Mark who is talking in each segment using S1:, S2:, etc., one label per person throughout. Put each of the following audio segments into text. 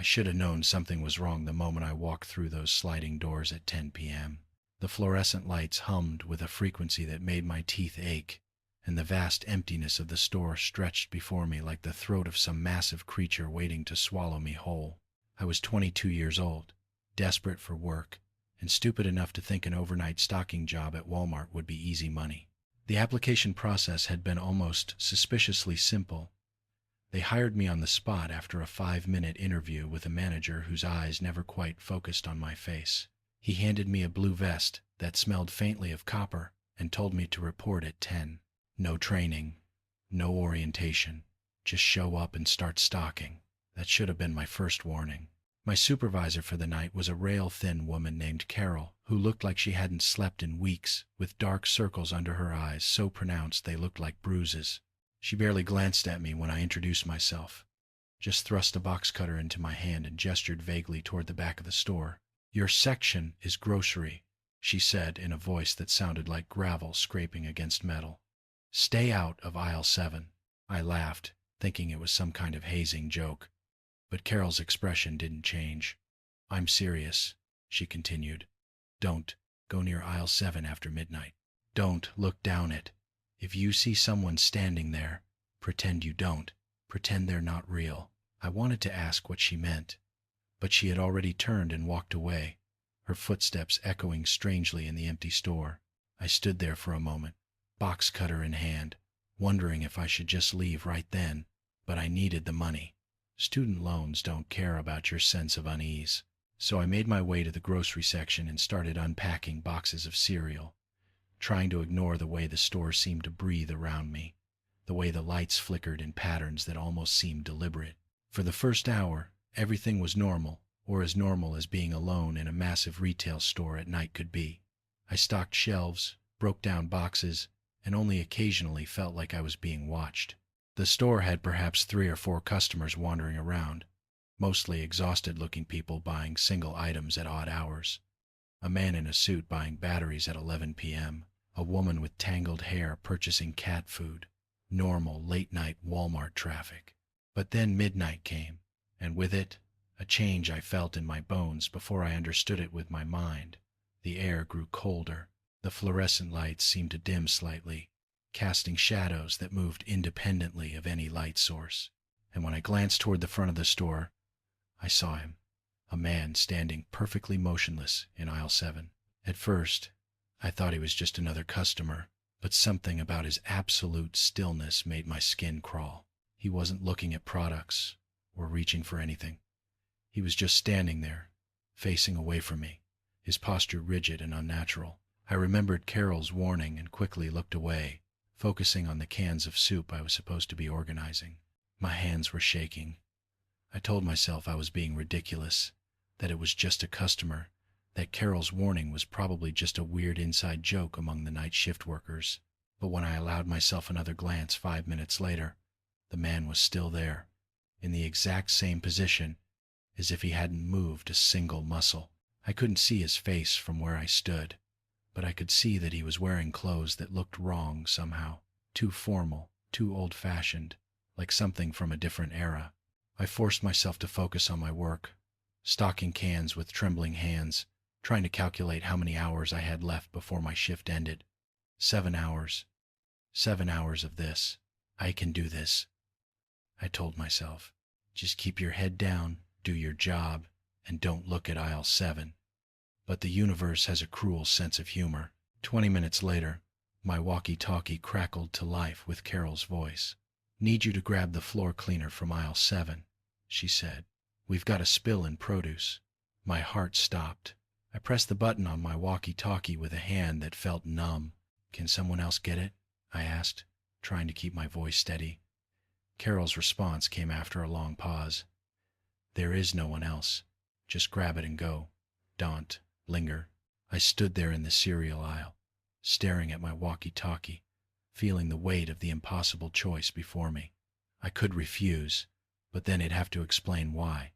S1: should have known something was wrong the moment I walked through those sliding doors at 10 p.m. The fluorescent lights hummed with a frequency that made my teeth ache, and the vast emptiness of the store stretched before me like the throat of some massive creature waiting to swallow me whole. I was 22 years old, desperate for work, and stupid enough to think an overnight stocking job at Walmart would be easy money. The application process had been almost suspiciously simple. They hired me on the spot after a 5-minute interview with a manager whose eyes never quite focused on my face. He handed me a blue vest that smelled faintly of copper and told me to report at 10. No training, no orientation, just show up and start stocking. That should have been my first warning. My supervisor for the night was a rail-thin woman named Carol, who looked like she hadn't slept in weeks, with dark circles under her eyes so pronounced they looked like bruises. She barely glanced at me when I introduced myself, just thrust a box cutter into my hand and gestured vaguely toward the back of the store. "Your section is grocery," she said in a voice that sounded like gravel scraping against metal. "Stay out of aisle 7. I laughed, thinking it was some kind of hazing joke. But Carol's expression didn't change. "I'm serious," she continued. "Don't go near aisle 7 after midnight. Don't look down it. If you see someone standing there, pretend you don't. Pretend they're not real." I wanted to ask what she meant, but she had already turned and walked away, her footsteps echoing strangely in the empty store. I stood there for a moment, box cutter in hand, wondering if I should just leave right then, but I needed the money. Student loans don't care about your sense of unease. So I made my way to the grocery section and started unpacking boxes of cereal, trying to ignore the way the store seemed to breathe around me, the way the lights flickered in patterns that almost seemed deliberate. For the first hour, everything was normal, or as normal as being alone in a massive retail store at night could be. I stocked shelves, broke down boxes, and only occasionally felt like I was being watched. The store had perhaps 3 or 4 customers wandering around, mostly exhausted-looking people buying single items at odd hours. A man in a suit buying batteries at 11 p.m., a woman with tangled hair purchasing cat food. Normal late-night Walmart traffic. But then midnight came, and with it, a change I felt in my bones before I understood it with my mind. The air grew colder. The fluorescent lights seemed to dim slightly, casting shadows that moved independently of any light source. And when I glanced toward the front of the store, I saw him, a man standing perfectly motionless in aisle 7. At first, I thought he was just another customer, but something about his absolute stillness made my skin crawl. He wasn't looking at products or reaching for anything. He was just standing there, facing away from me, his posture rigid and unnatural. I remembered Carol's warning and quickly looked away, focusing on the cans of soup I was supposed to be organizing. My hands were shaking. I told myself I was being ridiculous, that it was just a customer, that Carol's warning was probably just a weird inside joke among the night shift workers. But when I allowed myself another glance 5 minutes later, the man was still there, in the exact same position, as if he hadn't moved a single muscle. I couldn't see his face from where I stood, but I could see that he was wearing clothes that looked wrong somehow, too formal, too old-fashioned, like something from a different era. I forced myself to focus on my work, stocking cans with trembling hands, trying to calculate how many hours I had left before my shift ended. 7 hours. 7 hours of this. I can do this, I told myself. Just keep your head down, do your job, and don't look at aisle 7. But the universe has a cruel sense of humor. 20 minutes later, my walkie-talkie crackled to life with Carol's voice. "Need you to grab the floor cleaner from aisle 7, she said. "We've got a spill in produce." My heart stopped. I pressed the button on my walkie-talkie with a hand that felt numb. "Can someone else get it?" I asked, trying to keep my voice steady. Carol's response came after a long pause. "There is no one else. Just grab it and go. Don't linger." I stood there in the cereal aisle, staring at my walkie-talkie, feeling the weight of the impossible choice before me. I could refuse, but then I'd have to explain why.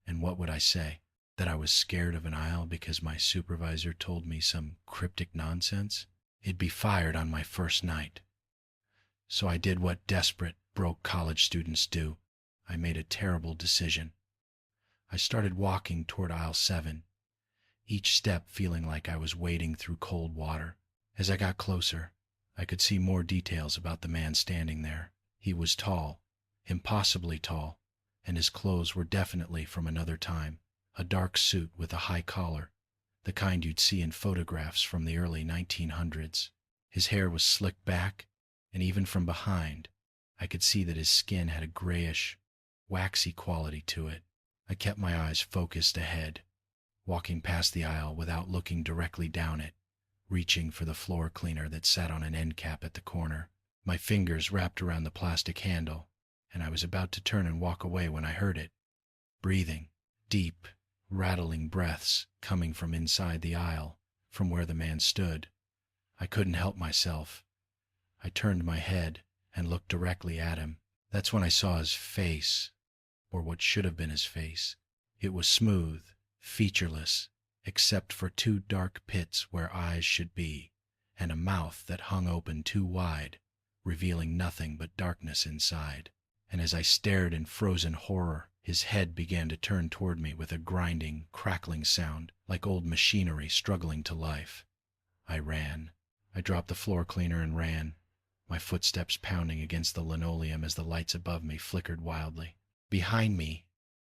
S1: And what would I say? That I was scared of an aisle because my supervisor told me some cryptic nonsense? It'd be fired on my first night. So I did what desperate, broke college students do. I made a terrible decision. I started walking toward aisle 7, each step feeling like I was wading through cold water. As I got closer, I could see more details about the man standing there. He was tall, impossibly tall, and his clothes were definitely from another time. A dark suit with a high collar, the kind you'd see in photographs from the early 1900s. His hair was slicked back, and even from behind, I could see that his skin had a grayish, waxy quality to it. I kept my eyes focused ahead, walking past the aisle without looking directly down it, reaching for the floor cleaner that sat on an end cap at the corner. My fingers wrapped around the plastic handle, and I was about to turn and walk away when I heard it. Breathing, deep, rattling breaths coming from inside the aisle, from where the man stood. I couldn't help myself. I turned my head and looked directly at him. That's when I saw his face, or what should have been his face. It was smooth, featureless, except for 2 dark pits where eyes should be, and a mouth that hung open too wide, revealing nothing but darkness inside. And as I stared in frozen horror, his head began to turn toward me with a grinding, crackling sound, like old machinery struggling to life. I ran. I dropped the floor cleaner and ran, my footsteps pounding against the linoleum as the lights above me flickered wildly. Behind me,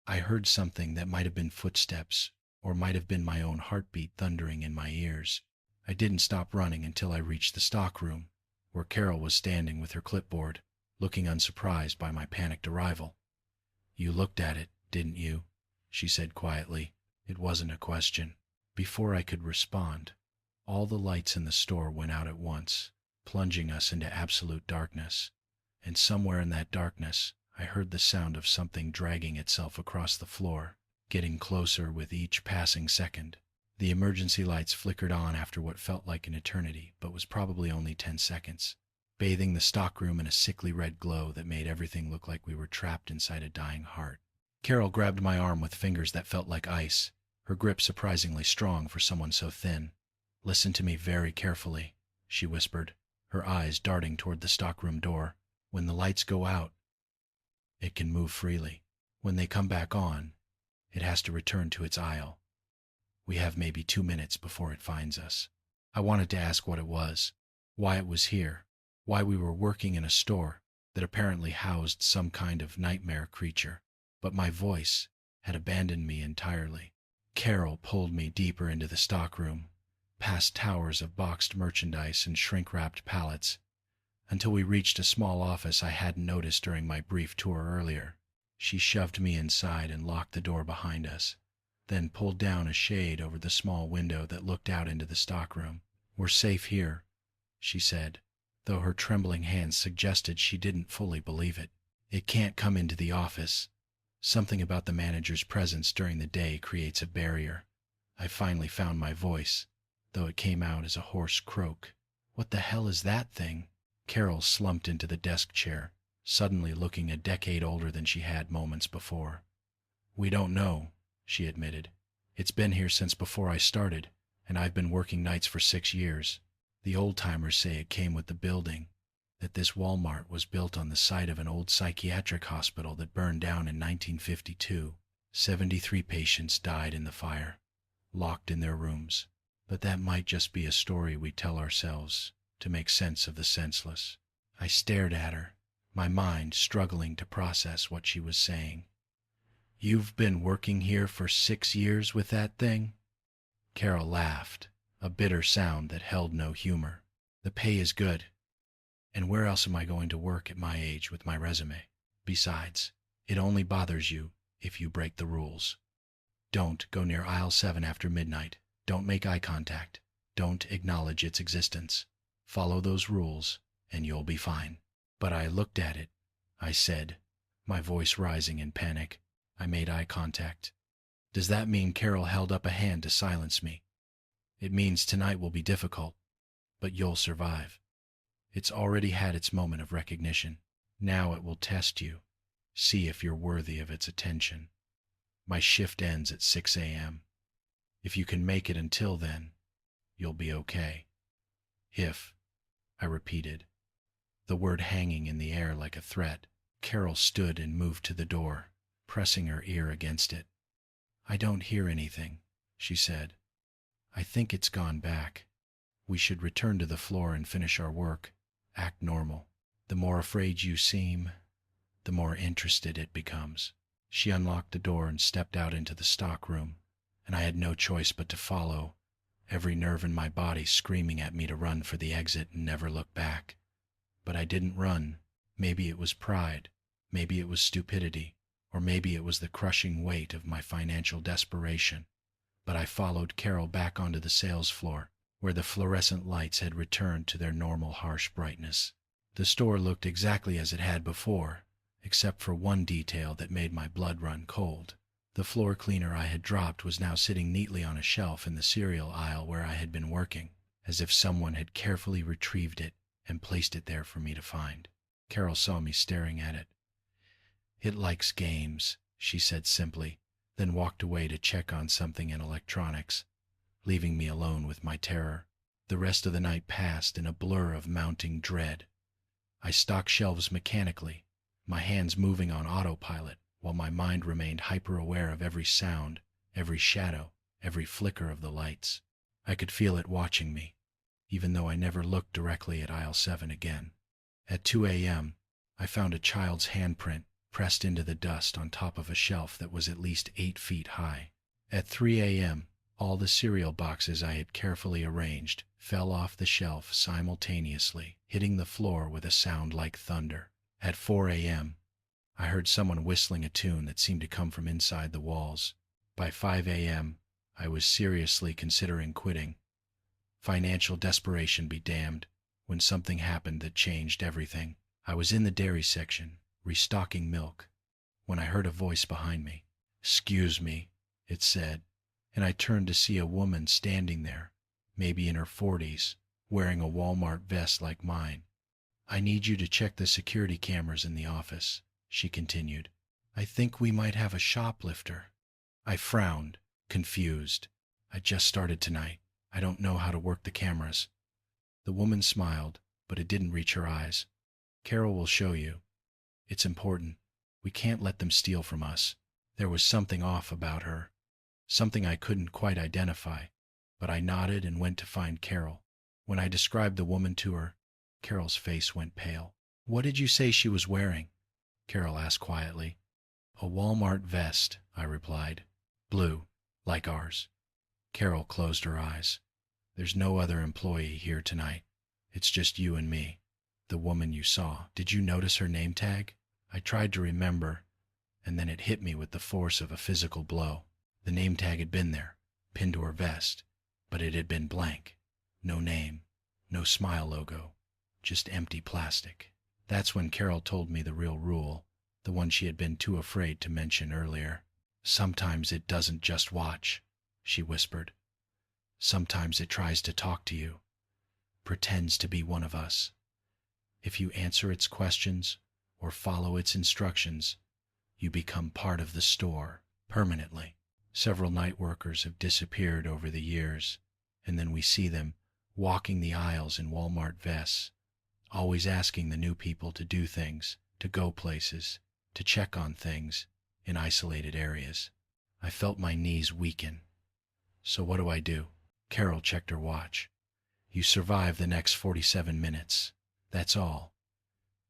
S1: I heard something that might have been footsteps, or might have been my own heartbeat thundering in my ears. I didn't stop running until I reached the stockroom, where Carol was standing with her clipboard, looking unsurprised by my panicked arrival. "You looked at it, didn't you?" she said quietly. It wasn't a question. Before I could respond, all the lights in the store went out at once, plunging us into absolute darkness. And somewhere in that darkness, I heard the sound of something dragging itself across the floor, getting closer with each passing second. The emergency lights flickered on after what felt like an eternity, but was probably only 10 seconds, bathing the stockroom in a sickly red glow that made everything look like we were trapped inside a dying heart. Carol grabbed my arm with fingers that felt like ice, her grip surprisingly strong for someone so thin. "Listen to me very carefully," she whispered, her eyes darting toward the stockroom door. "When the lights go out, it can move freely. When they come back on, it has to return to its aisle. We have maybe 2 minutes before it finds us." I wanted to ask what it was, why it was here, why we were working in a store that apparently housed some kind of nightmare creature, but my voice had abandoned me entirely. Carol pulled me deeper into the stockroom, past towers of boxed merchandise and shrink-wrapped pallets, until we reached a small office I hadn't noticed during my brief tour earlier. She shoved me inside and locked the door behind us, then pulled down a shade over the small window that looked out into the stockroom. "We're safe here," she said, though her trembling hands suggested she didn't fully believe it. "It can't come into the office. Something about the manager's presence during the day creates a barrier." I finally found my voice, though it came out as a hoarse croak. "What the hell is that thing?" Carol slumped into the desk chair, suddenly looking a decade older than she had moments before. "We don't know," she admitted. "It's been here since before I started, and I've been working nights for 6 years. The old-timers say it came with the building, that this Walmart was built on the site of an old psychiatric hospital that burned down in 1952. 73 patients died in the fire, locked in their rooms. But that might just be a story we tell ourselves to make sense of the senseless." I stared at her, my mind struggling to process what she was saying. "You've been working here for 6 years with that thing?" Carol laughed, a bitter sound that held no humor. "The pay is good. And where else am I going to work at my age with my resume? Besides, it only bothers you if you break the rules. Don't go near aisle 7 after midnight. Don't make eye contact. Don't acknowledge its existence. Follow those rules, and you'll be fine." "But I looked at it," I said, my voice rising in panic. I made eye contact. "Does that mean?" Carol held up a hand to silence me. "It means tonight will be difficult, but you'll survive. It's already had its moment of recognition. Now it will test you, see if you're worthy of its attention. My shift ends at 6 a.m. If you can make it until then, you'll be okay." "If," I repeated, the word hanging in the air like a threat. Carol stood and moved to the door, pressing her ear against it. "I don't hear anything," she said. "I think it's gone back. We should return to the floor and finish our work. Act normal. The more afraid you seem, the more interested it becomes." She unlocked the door and stepped out into the stock room, and I had no choice but to follow, every nerve in my body screaming at me to run for the exit and never look back. But I didn't run. Maybe it was pride, maybe it was stupidity, or maybe it was the crushing weight of my financial desperation. But I followed Carol back onto the sales floor, where the fluorescent lights had returned to their normal harsh brightness. The store looked exactly as it had before, except for one detail that made my blood run cold. The floor cleaner I had dropped was now sitting neatly on a shelf in the cereal aisle where I had been working, as if someone had carefully retrieved it and placed it there for me to find. Carol saw me staring at it. "It likes games," she said simply, then walked away to check on something in electronics, leaving me alone with my terror. The rest of the night passed in a blur of mounting dread. I stocked shelves mechanically, my hands moving on autopilot, while my mind remained hyper-aware of every sound, every shadow, every flicker of the lights. I could feel it watching me, even though I never looked directly at aisle 7 again. At 2 a.m., I found a child's handprint pressed into the dust on top of a shelf that was at least 8 feet high. At 3 a.m., all the cereal boxes I had carefully arranged fell off the shelf simultaneously, hitting the floor with a sound like thunder. At 4 a.m., I heard someone whistling a tune that seemed to come from inside the walls. By 5 a.m., I was seriously considering quitting. Financial desperation be damned, when something happened that changed everything. I was in the dairy section, restocking milk, when I heard a voice behind me. "Excuse me," it said, and I turned to see a woman standing there, maybe in her 40s, wearing a Walmart vest like mine. "I need you to check the security cameras in the office," she continued. "I think we might have a shoplifter." I frowned, confused. "I just started tonight. I don't know how to work the cameras." The woman smiled, but it didn't reach her eyes. "Carol will show you. It's important. We can't let them steal from us." There was something off about her, something I couldn't quite identify, but I nodded and went to find Carol. When I described the woman to her, Carol's face went pale. "What did you say she was wearing?" Carol asked quietly. "A Walmart vest," I replied. "Blue, like ours." Carol closed her eyes. "There's no other employee here tonight. It's just you and me. The woman you saw. Did you notice her name tag?" I tried to remember, and then it hit me with the force of a physical blow. The name tag had been there, pinned to her vest, but it had been blank. No name, no smile logo, just empty plastic. That's when Carol told me the real rule, the one she had been too afraid to mention earlier. "Sometimes it doesn't just watch," she whispered. "Sometimes it tries to talk to you, pretends to be one of us. If you answer its questions or follow its instructions, you become part of the store permanently." Several night workers have disappeared over the years, and then we see them walking the aisles in Walmart vests, always asking the new people to do things, to go places, to check on things in isolated areas. I felt my knees weaken. So what do? Carol checked her watch. "You survive the next 47 minutes. That's all.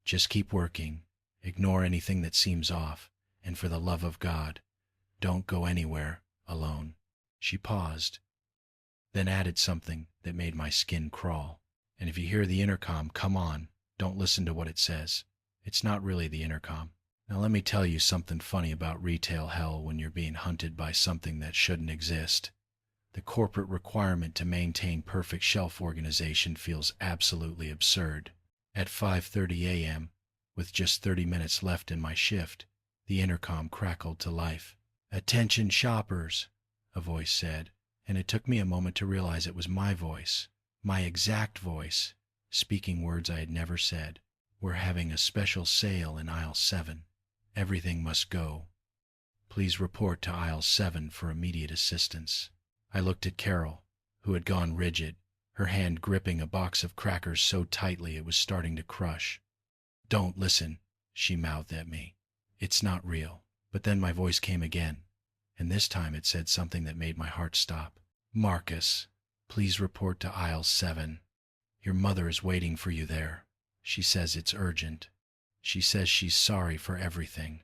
S1: Just keep working, ignore anything that seems off, and for the love of God, don't go anywhere alone." She paused, then added something that made my skin crawl. "And if you hear the intercom, come on. Don't listen to what it says. It's not really the intercom." Now let me tell you something funny about retail hell when you're being hunted by something that shouldn't exist. The corporate requirement to maintain perfect shelf organization feels absolutely absurd. At 5:30 a.m., with just 30 minutes left in my shift, the intercom crackled to life. "Attention shoppers," a voice said, and it took me a moment to realize it was my voice, my exact voice, speaking words I had never said. "We're having a special sale in aisle 7. Everything must go. Please report to aisle 7 for immediate assistance." I looked at Carol, who had gone rigid, her hand gripping a box of crackers so tightly it was starting to crush. "Don't listen," she mouthed at me. "It's not real." But then my voice came again. and this time it said something that made my heart stop. "Marcus, please report to aisle 7. Your mother is waiting for you there. She says it's urgent. She says she's sorry for everything.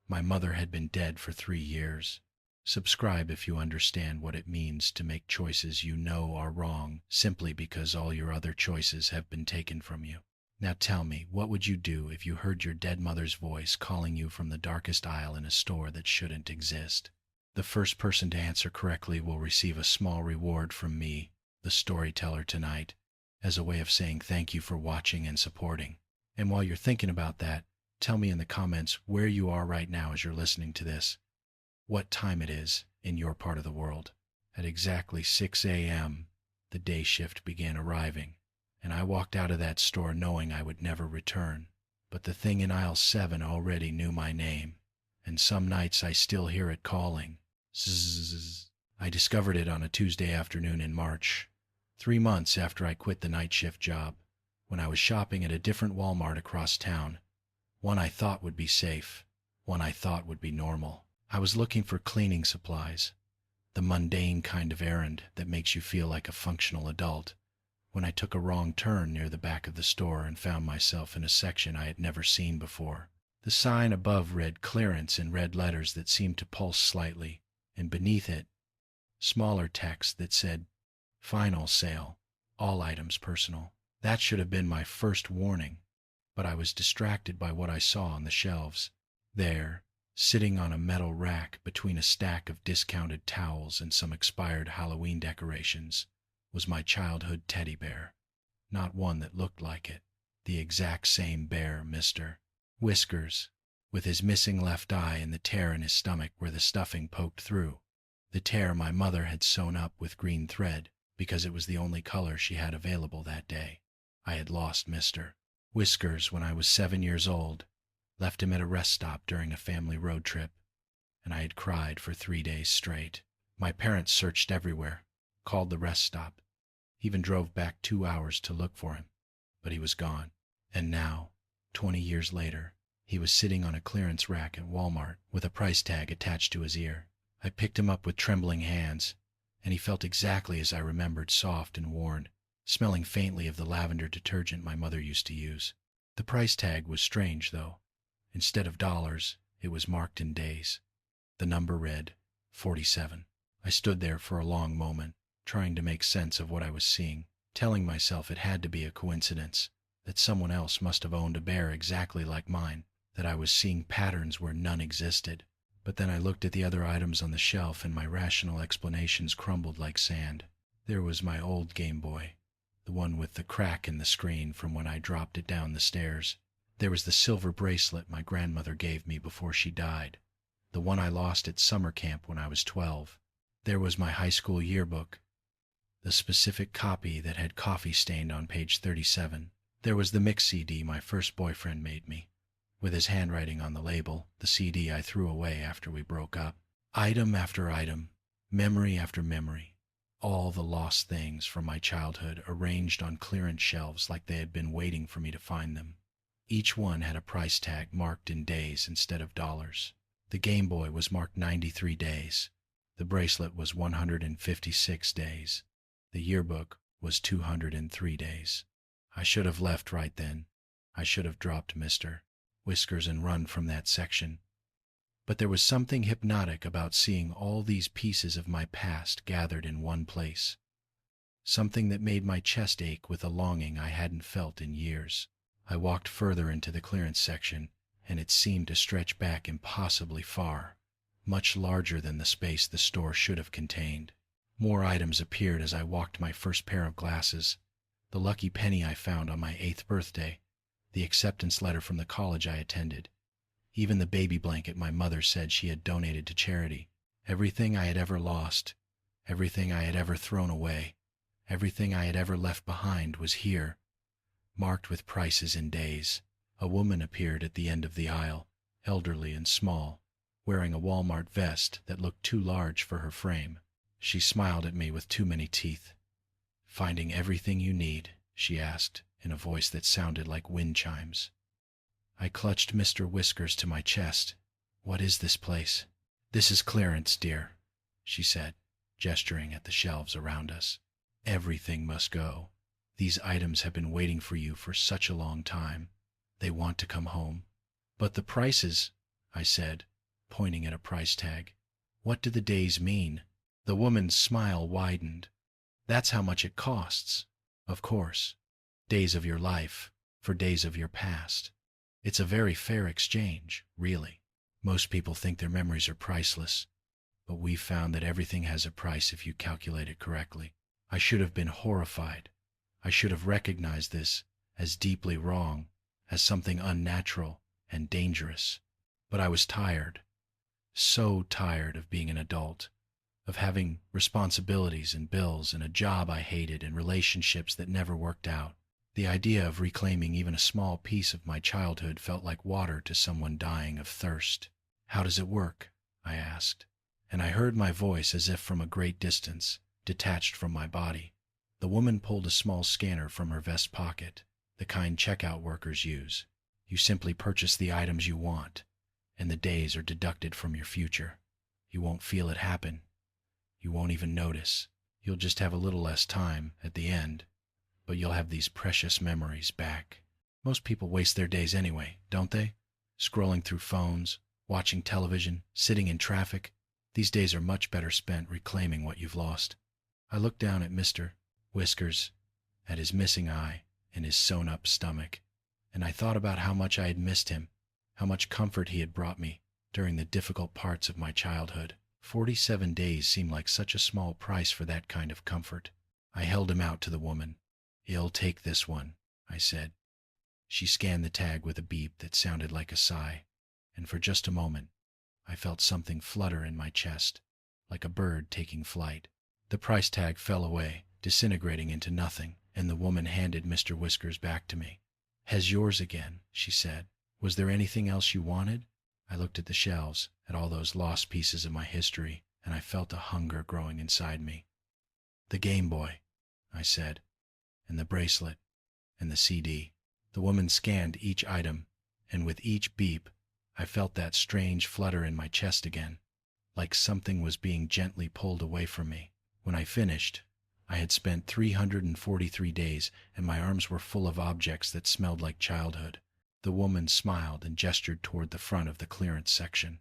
S1: My mother had been dead for 3 years. Subscribe if you understand what it means to make choices you know are wrong simply because all your other choices have been taken from you. Now tell me, what would you do if you heard your dead mother's voice calling you from the darkest aisle in a store that shouldn't exist? The first person to answer correctly will receive a small reward from me, the storyteller tonight, as a way of saying thank you for watching and supporting. And while you're thinking about that, tell me in the comments where you are right now as you're listening to this, what time it is in your part of the world. At exactly 6 a.m., the day shift began arriving, and I walked out of that store knowing I would never return. But the thing in aisle 7 already knew my name, and some nights I still hear it calling. Zzz. I discovered it on a Tuesday afternoon in March, 3 months after I quit the night shift job, when I was shopping at a different Walmart across town. One I thought would be safe, one I thought would be normal. I was looking for cleaning supplies, the mundane kind of errand that makes you feel like a functional adult, when I took a wrong turn near the back of the store and found myself in a section I had never seen before. The sign above read clearance in red letters that seemed to pulse slightly, and beneath it, smaller text that said, "Final sale, all items personal." That should have been my first warning, but I was distracted by what I saw on the shelves. There, sitting on a metal rack between a stack of discounted towels and some expired Halloween decorations, was my childhood teddy bear. Not one that looked like it. The exact same bear, Mr. Whiskers, with his missing left eye and the tear in his stomach where the stuffing poked through. The tear my mother had sewn up with green thread because it was the only color she had available that day. I had lost Mr. Whiskers when I was 7 years old, left him at a rest stop during a family road trip, and I had cried for 3 days straight. My parents searched everywhere, called the rest stop, even drove back 2 hours to look for him, but he was gone. And now, 20 years later, he was sitting on a clearance rack at Walmart with a price tag attached to his ear. I picked him up with trembling hands, and he felt exactly as I remembered, soft and worn, smelling faintly of the lavender detergent my mother used to use. The price tag was strange, though. Instead of dollars, it was marked in days. The number read 47. I stood there for a long moment, trying to make sense of what I was seeing, telling myself it had to be a coincidence, that someone else must have owned a bear exactly like mine, that I was seeing patterns where none existed. But then I looked at the other items on the shelf and my rational explanations crumbled like sand. There was my old Game Boy, the one with the crack in the screen from when I dropped it down the stairs. There was the silver bracelet my grandmother gave me before she died, the one I lost at summer camp when I was 12. There was my high school yearbook, the specific copy that had coffee stained on page 37. There was the mix CD my first boyfriend made me, with his handwriting on the label, the CD I threw away after we broke up. Item after item, memory after memory, all the lost things from my childhood arranged on clearance shelves like they had been waiting for me to find them. Each one had a price tag marked in days instead of dollars. The Game Boy was marked 93 days. The bracelet was 156 days. The yearbook was 203 days. I should have left right then. I should have dropped Mr. Whiskers and run from that section. But there was something hypnotic about seeing all these pieces of my past gathered in one place. Something that made my chest ache with a longing I hadn't felt in years. I walked further into the clearance section, and it seemed to stretch back impossibly far, much larger than the space the store should have contained. More items appeared as I walked my first pair of glasses, the lucky penny I found on my 8th birthday, the acceptance letter from the college I attended, even the baby blanket my mother said she had donated to charity. Everything I had ever lost, everything I had ever thrown away, everything I had ever left behind was here, marked with prices in days. A woman appeared at the end of the aisle, elderly and small, wearing a Walmart vest that looked too large for her frame. She smiled at me with too many teeth. "Finding everything you need?" she asked, in a voice that sounded like wind chimes. I clutched Mr. Whiskers to my chest. "What is this place?" "This is clearance, dear," she said, gesturing at the shelves around us. "Everything must go. These items have been waiting for you for such a long time. They want to come home." "But the prices," I said, pointing at a price tag. "What do the days mean?" The woman's smile widened. "That's how much it costs. Of course. Days of your life for days of your past. It's a very fair exchange, really. Most people think their memories are priceless, but we've found that everything has a price if you calculate it correctly." I should have been horrified. I should have recognized this as deeply wrong, as something unnatural and dangerous. But I was tired, so tired of being an adult, of having responsibilities and bills and a job I hated and relationships that never worked out. The idea of reclaiming even a small piece of my childhood felt like water to someone dying of thirst. "How does it work?" I asked, and I heard my voice as if from a great distance, detached from my body. The woman pulled a small scanner from her vest pocket, the kind checkout workers use. You simply purchase the items you want, and the days are deducted from your future. You won't feel it happen. You won't even notice. You'll just have a little less time at the end, but you'll have these precious memories back. Most people waste their days anyway, don't they? Scrolling through phones, watching television, sitting in traffic. These days are much better spent reclaiming what you've lost. I looked down at Mr. Whiskers, at his missing eye and his sewn-up stomach, and I thought about how much I had missed him, how much comfort he had brought me during the difficult parts of my childhood. 47 days seemed like such a small price for that kind of comfort. I held him out to the woman. "You'll take this one," I said. She scanned the tag with a beep that sounded like a sigh, and for just a moment, I felt something flutter in my chest, like a bird taking flight. The price tag fell away, disintegrating into nothing, and the woman handed Mr. Whiskers back to me. "Has yours again," she said. "Was there anything else you wanted?" I looked at the shelves, at all those lost pieces of my history, and I felt a hunger growing inside me. "The Game Boy," I said, "and the bracelet, and the CD." The woman scanned each item, and with each beep, I felt that strange flutter in my chest again, like something was being gently pulled away from me. When I finished, I had spent 343 days, and my arms were full of objects that smelled like childhood. The woman smiled and gestured toward the front of the clearance section.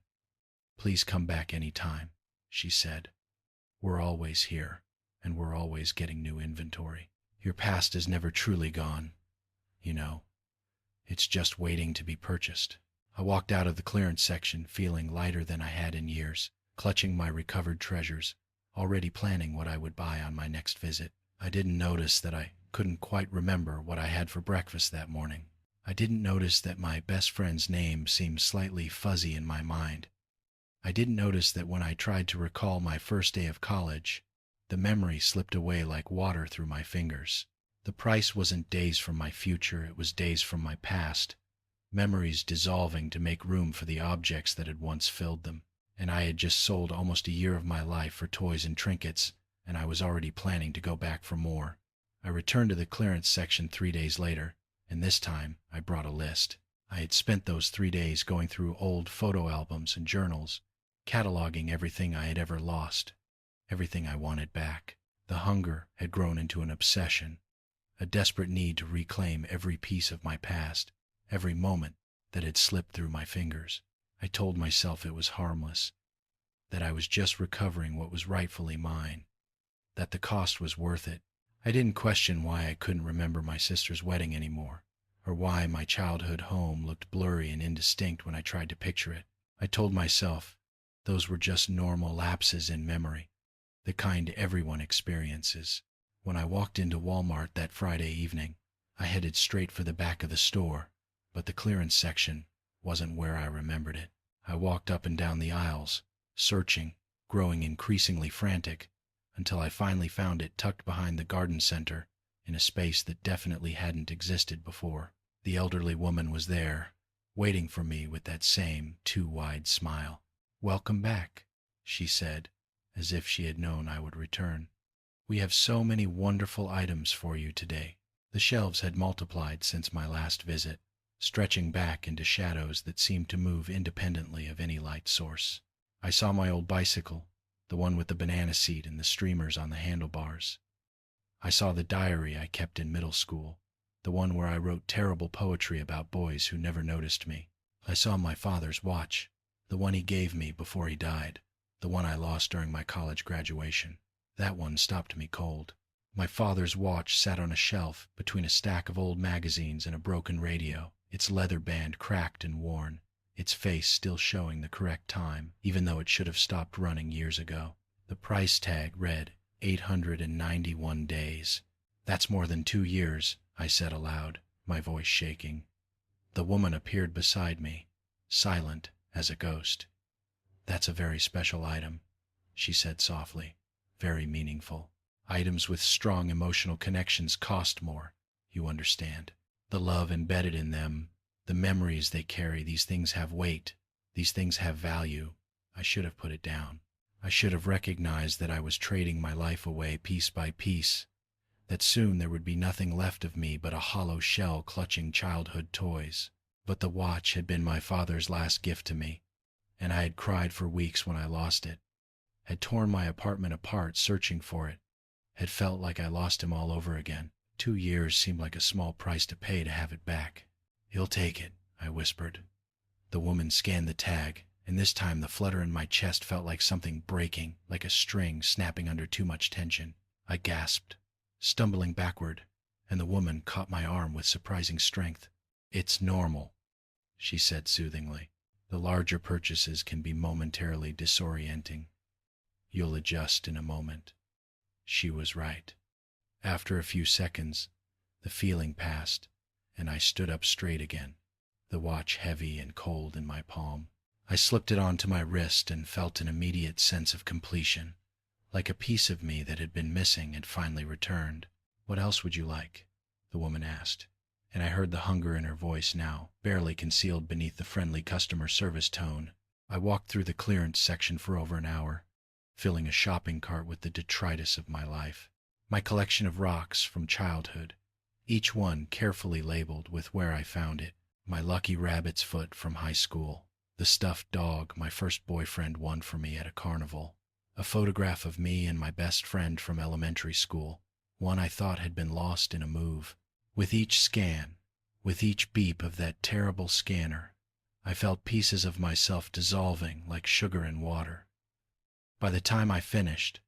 S1: "Please come back any time," she said. "We're always here, and we're always getting new inventory. Your past is never truly gone, you know. It's just waiting to be purchased." I walked out of the clearance section feeling lighter than I had in years, clutching my recovered treasures, already planning what I would buy on my next visit. I didn't notice that I couldn't quite remember what I had for breakfast that morning. I didn't notice that my best friend's name seemed slightly fuzzy in my mind. I didn't notice that when I tried to recall my first day of college, the memory slipped away like water through my fingers. The price wasn't days from my future, it was days from my past, memories dissolving to make room for the objects that had once filled them. And I had just sold almost a year of my life for toys and trinkets, and I was already planning to go back for more. I returned to the clearance section 3 days later, and this time I brought a list. I had spent those 3 days going through old photo albums and journals, cataloging everything I had ever lost, everything I wanted back. The hunger had grown into an obsession, a desperate need to reclaim every piece of my past, every moment that had slipped through my fingers. I told myself it was harmless, that I was just recovering what was rightfully mine, that the cost was worth it. I didn't question why I couldn't remember my sister's wedding anymore, or why my childhood home looked blurry and indistinct when I tried to picture it. I told myself those were just normal lapses in memory, the kind everyone experiences. When I walked into Walmart that Friday evening, I headed straight for the back of the store, but the clearance section wasn't where I remembered it. I walked up and down the aisles, searching, growing increasingly frantic, until I finally found it tucked behind the garden center in a space that definitely hadn't existed before. The elderly woman was there, waiting for me with that same too-wide smile. "Welcome back," she said, as if she had known I would return. "We have so many wonderful items for you today." The shelves had multiplied since my last visit, stretching back into shadows that seemed to move independently of any light source. I saw my old bicycle, the one with the banana seat and the streamers on the handlebars. I saw the diary I kept in middle school, the one where I wrote terrible poetry about boys who never noticed me. I saw my father's watch, the one he gave me before he died, the one I lost during my college graduation. That one stopped me cold. My father's watch sat on a shelf between a stack of old magazines and a broken radio, its leather band cracked and worn, its face still showing the correct time, even though it should have stopped running years ago. The price tag read 891 days. That's more than 2 years, I said aloud, my voice shaking. The woman appeared beside me, silent as a ghost. That's a very special item, she said softly, very meaningful. Items with strong emotional connections cost more, you understand. The love embedded in them, the memories they carry, these things have weight, these things have value. I should have put it down. I should have recognized that I was trading my life away piece by piece, that soon there would be nothing left of me but a hollow shell clutching childhood toys. But the watch had been my father's last gift to me, and I had cried for weeks when I lost it, had torn my apartment apart searching for it, had felt like I lost him all over again. 2 years seemed like a small price to pay to have it back. You'll take it, I whispered. The woman scanned the tag, and this time the flutter in my chest felt like something breaking, like a string snapping under too much tension. I gasped, stumbling backward, and the woman caught my arm with surprising strength. It's normal, she said soothingly. The larger purchases can be momentarily disorienting. You'll adjust in a moment. She was right. After a few seconds, the feeling passed, and I stood up straight again, the watch heavy and cold in my palm. I slipped it onto my wrist and felt an immediate sense of completion, like a piece of me that had been missing had finally returned. What else would you like? The woman asked, and I heard the hunger in her voice now, barely concealed beneath the friendly customer service tone. I walked through the clearance section for over an hour, filling a shopping cart with the detritus of my life. My collection of rocks from childhood, each one carefully labeled with where I found it. My lucky rabbit's foot from high school, the stuffed dog my first boyfriend won for me at a carnival, a photograph of me and my best friend from elementary school, one I thought had been lost in a move. With each scan, with each beep of that terrible scanner, I felt pieces of myself dissolving like sugar in water. By the time I finished,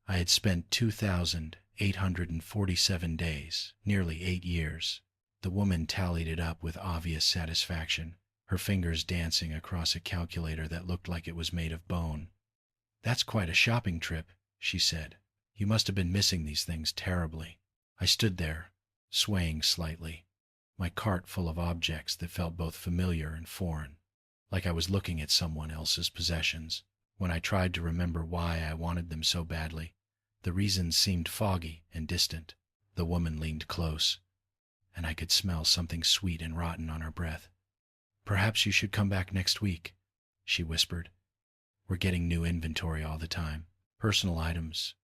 S1: I had spent 2,847 days, nearly 8 years. The woman tallied it up with obvious satisfaction, her fingers dancing across a calculator that looked like it was made of bone. That's quite a shopping trip, she said. You must have been missing these things terribly. I stood there, swaying slightly, my cart full of objects that felt both familiar and foreign, like I was looking at someone else's possessions. When I tried to remember why I wanted them so badly, the reasons seemed foggy and distant. The woman leaned close, and I could smell something sweet and rotten on her breath. Perhaps you should come back next week, she whispered. We're getting new inventory all the time. Personal items,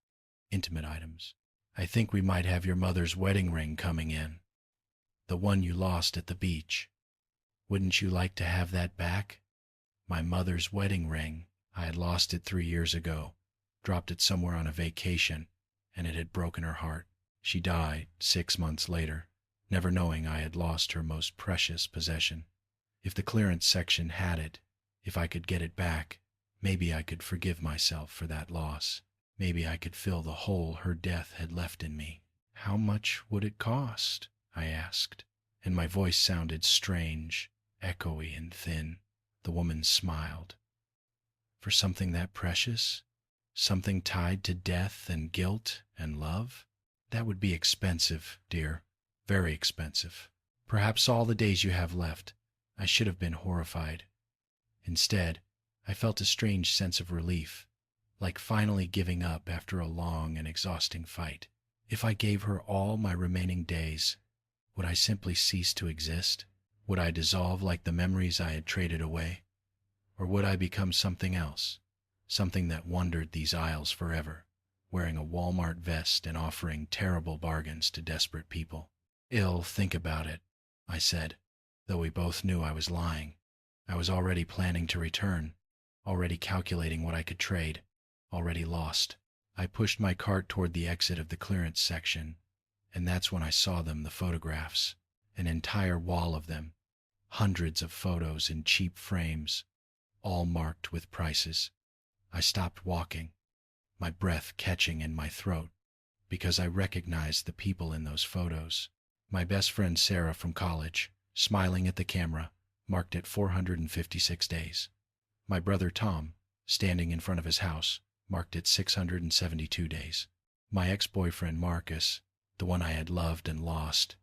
S1: intimate items. I think we might have your mother's wedding ring coming in. The one you lost at the beach. Wouldn't you like to have that back? My mother's wedding ring. I had lost it 3 years ago, dropped it somewhere on a vacation, and it had broken her heart. She died 6 months later, never knowing I had lost her most precious possession. If the clearance section had it, if I could get it back, maybe I could forgive myself for that loss. Maybe I could fill the hole her death had left in me. How much would it cost? I asked, and my voice sounded strange, echoey and thin. The woman smiled. For something that precious? Something tied to death and guilt and love? That would be expensive, dear. Very expensive. Perhaps all the days you have left. I should have been horrified. Instead, I felt a strange sense of relief, like finally giving up after a long and exhausting fight. If I gave her all my remaining days, would I simply cease to exist? Would I dissolve like the memories I had traded away? Or would I become something else, something that wandered these aisles forever, wearing a Walmart vest and offering terrible bargains to desperate people? Think about it, I said, though we both knew I was lying. I was already planning to return, already calculating what I could trade, already lost. I pushed my cart toward the exit of the clearance section, and that's when I saw them, the photographs, an entire wall of them, hundreds of photos in cheap frames, all marked with prices. I stopped walking, my breath catching in my throat, because I recognized the people in those photos. My best friend Sarah from college, smiling at the camera, marked at 456 days. My brother Tom, standing in front of his house, marked at 672 days. My ex-boyfriend Marcus, the one I had loved and lost,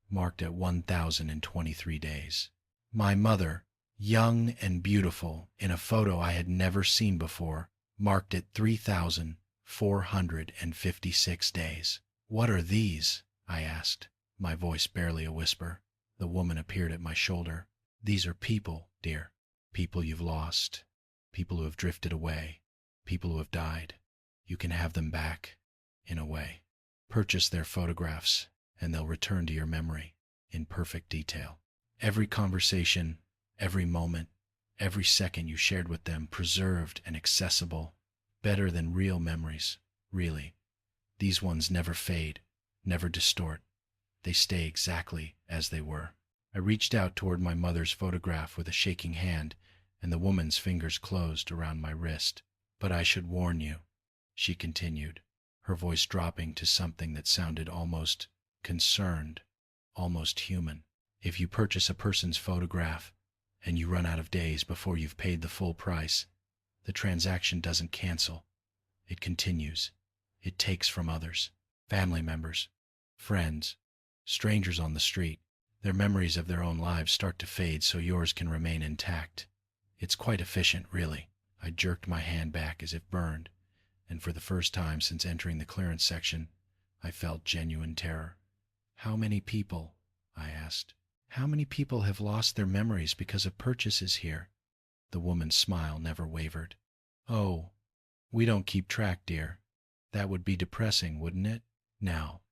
S1: marked at 1,023 days. My mother, young and beautiful in a photo I had never seen before, marked at 3,456 days. "What are these?" I asked, my voice barely a whisper. The woman appeared at my shoulder. "These are people, dear. People you've lost. People who have drifted away. People who have died. You can have them back, in a way. Purchase their photographs, and they'll return to your memory in perfect detail. Every conversation, every moment, every second you shared with them preserved and accessible, better than real memories, really. These ones never fade, never distort. They stay exactly as they were." I reached out toward my mother's photograph with a shaking hand, and the woman's fingers closed around my wrist. "But I should warn you," she continued, her voice dropping to something that sounded almost concerned, almost human. "If you purchase a person's photograph and you run out of days before you've paid the full price, the transaction doesn't cancel. It continues. It takes from others, family members, friends, strangers on the street. Their memories of their own lives start to fade so yours can remain intact. It's quite efficient, really." I jerked my hand back as if burned, and for the first time since entering the clearance section, I felt genuine terror. "How many people?" I asked. "How many people have lost their memories because of purchases here?" The woman's smile never wavered. "Oh, we don't keep track, dear. That would be depressing, wouldn't it? Now,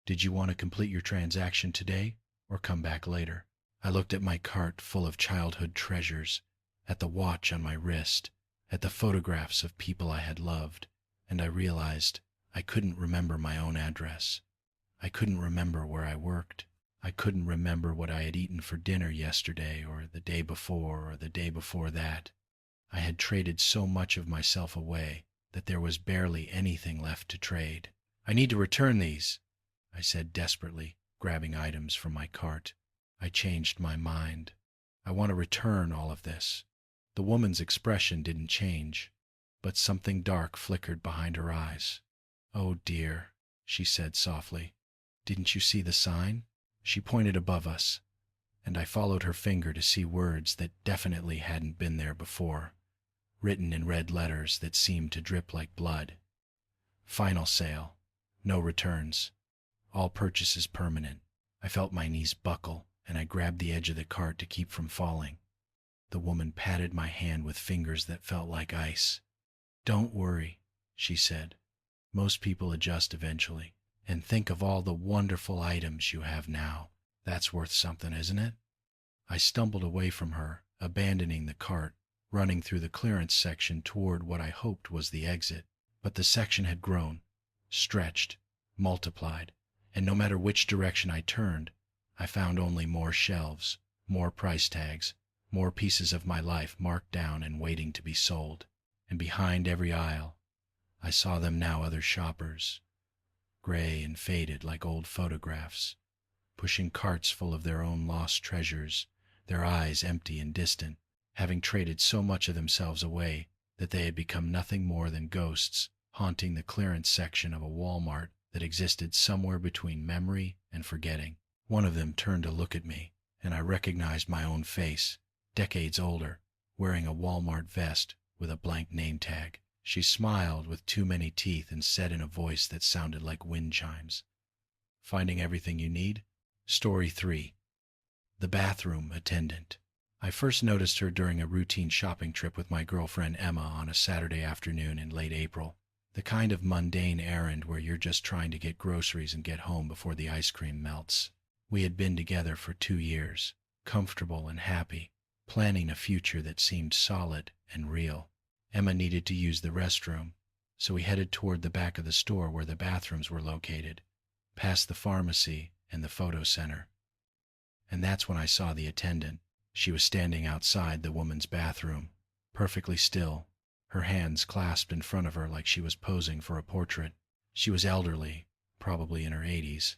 S1: did you want to complete your transaction today or come back later?" I looked at my cart full of childhood treasures, at the watch on my wrist, at the photographs of people I had loved, and I realized I couldn't remember my own address. I couldn't remember where I worked. I couldn't remember what I had eaten for dinner yesterday or the day before or the day before that. I had traded so much of myself away that there was barely anything left to trade. "I need to return these," I said desperately, grabbing items from my cart. I changed my mind. I want to return all of this. The woman's expression didn't change, but something dark flickered behind her eyes. "Oh dear," she said softly. "Didn't you see the sign?" She pointed above us, and I followed her finger to see words that definitely hadn't been there before, written in red letters that seemed to drip like blood. "Final sale. No returns. All purchases permanent." I felt my knees buckle, and I grabbed the edge of the cart to keep from falling. The woman patted my hand with fingers that felt like ice. "Don't worry," she said. "Most people adjust eventually. And think of all the wonderful items you have now. That's worth something, isn't it?" I stumbled away from her, abandoning the cart, running through the clearance section toward what I hoped was the exit. But the section had grown, stretched, multiplied, and no matter which direction I turned, I found only more shelves, more price tags, more pieces of my life marked down and waiting to be sold. And behind every aisle, I saw them now, other shoppers, gray and faded like old photographs, pushing carts full of their own lost treasures, their eyes empty and distant, having traded so much of themselves away that they had become nothing more than ghosts haunting the clearance section of a Walmart that existed somewhere between memory and forgetting. One of them turned to look at me, and I recognized my own face, decades older, wearing a Walmart vest with a blank name tag. She smiled with too many teeth and said in a voice that sounded like wind chimes, "Finding everything you need?" Story 3. The Bathroom Attendant. I first noticed her during a routine shopping trip with my girlfriend Emma on a Saturday afternoon in late April. The kind of mundane errand where you're just trying to get groceries and get home before the ice cream melts. We had been together for 2 years, comfortable and happy, planning a future that seemed solid and real. Emma needed to use the restroom, so we headed toward the back of the store where the bathrooms were located, past the pharmacy and the photo center. And that's when I saw the attendant. She was standing outside the woman's bathroom, perfectly still, her hands clasped in front of her like she was posing for a portrait. She was elderly, probably in her 80s,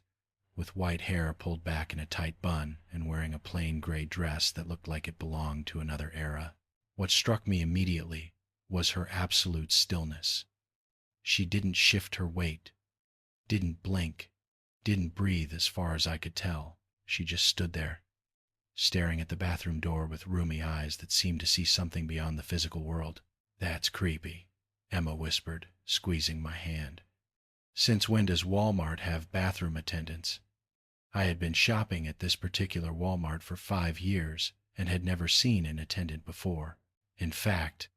S1: with white hair pulled back in a tight bun and wearing a plain gray dress that looked like it belonged to another era. What struck me immediately was her absolute stillness. She didn't shift her weight, didn't blink, didn't breathe as far as I could tell. She just stood there, staring at the bathroom door with rheumy eyes that seemed to see something beyond the physical world. "That's creepy," Emma whispered, squeezing my hand. "Since when does Walmart have bathroom attendants?" I had been shopping at this particular Walmart for 5 years and had never seen an attendant before. In fact,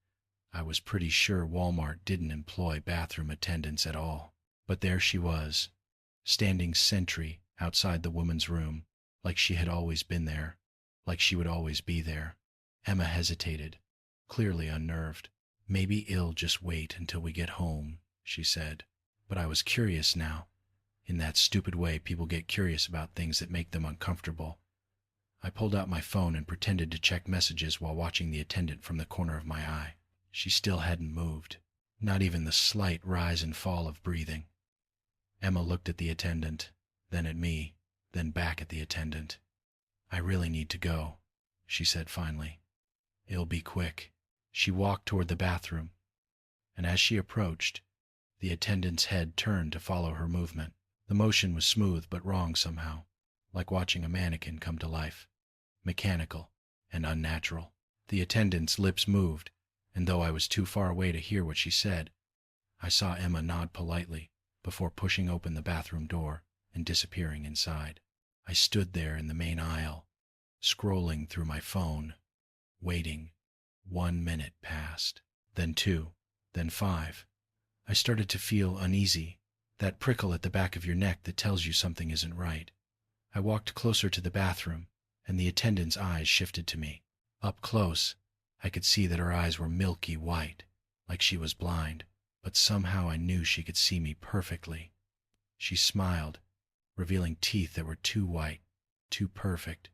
S1: I was pretty sure Walmart didn't employ bathroom attendants at all. But there she was, standing sentry outside the woman's room, like she had always been there, like she would always be there. Emma hesitated, clearly unnerved. "Maybe it'll just wait until we get home," she said. But I was curious now. In that stupid way people get curious about things that make them uncomfortable. I pulled out my phone and pretended to check messages while watching the attendant from the corner of my eye. She still hadn't moved, not even the slight rise and fall of breathing. Emma looked at the attendant, then at me, then back at the attendant. "I really need to go," she said finally. "It'll be quick." She walked toward the bathroom, and as she approached, the attendant's head turned to follow her movement. The motion was smooth but wrong somehow, like watching a mannequin come to life, mechanical and unnatural. The attendant's lips moved, and though I was too far away to hear what she said, I saw Emma nod politely before pushing open the bathroom door and disappearing inside. I stood there in the main aisle, scrolling through my phone, waiting. 1 minute passed, then 2, then 5. I started to feel uneasy, that prickle at the back of your neck that tells you something isn't right. I walked closer to the bathroom, and the attendant's eyes shifted to me. Up close, I could see that her eyes were milky white, like she was blind, but somehow I knew she could see me perfectly. She smiled, revealing teeth that were too white, too perfect,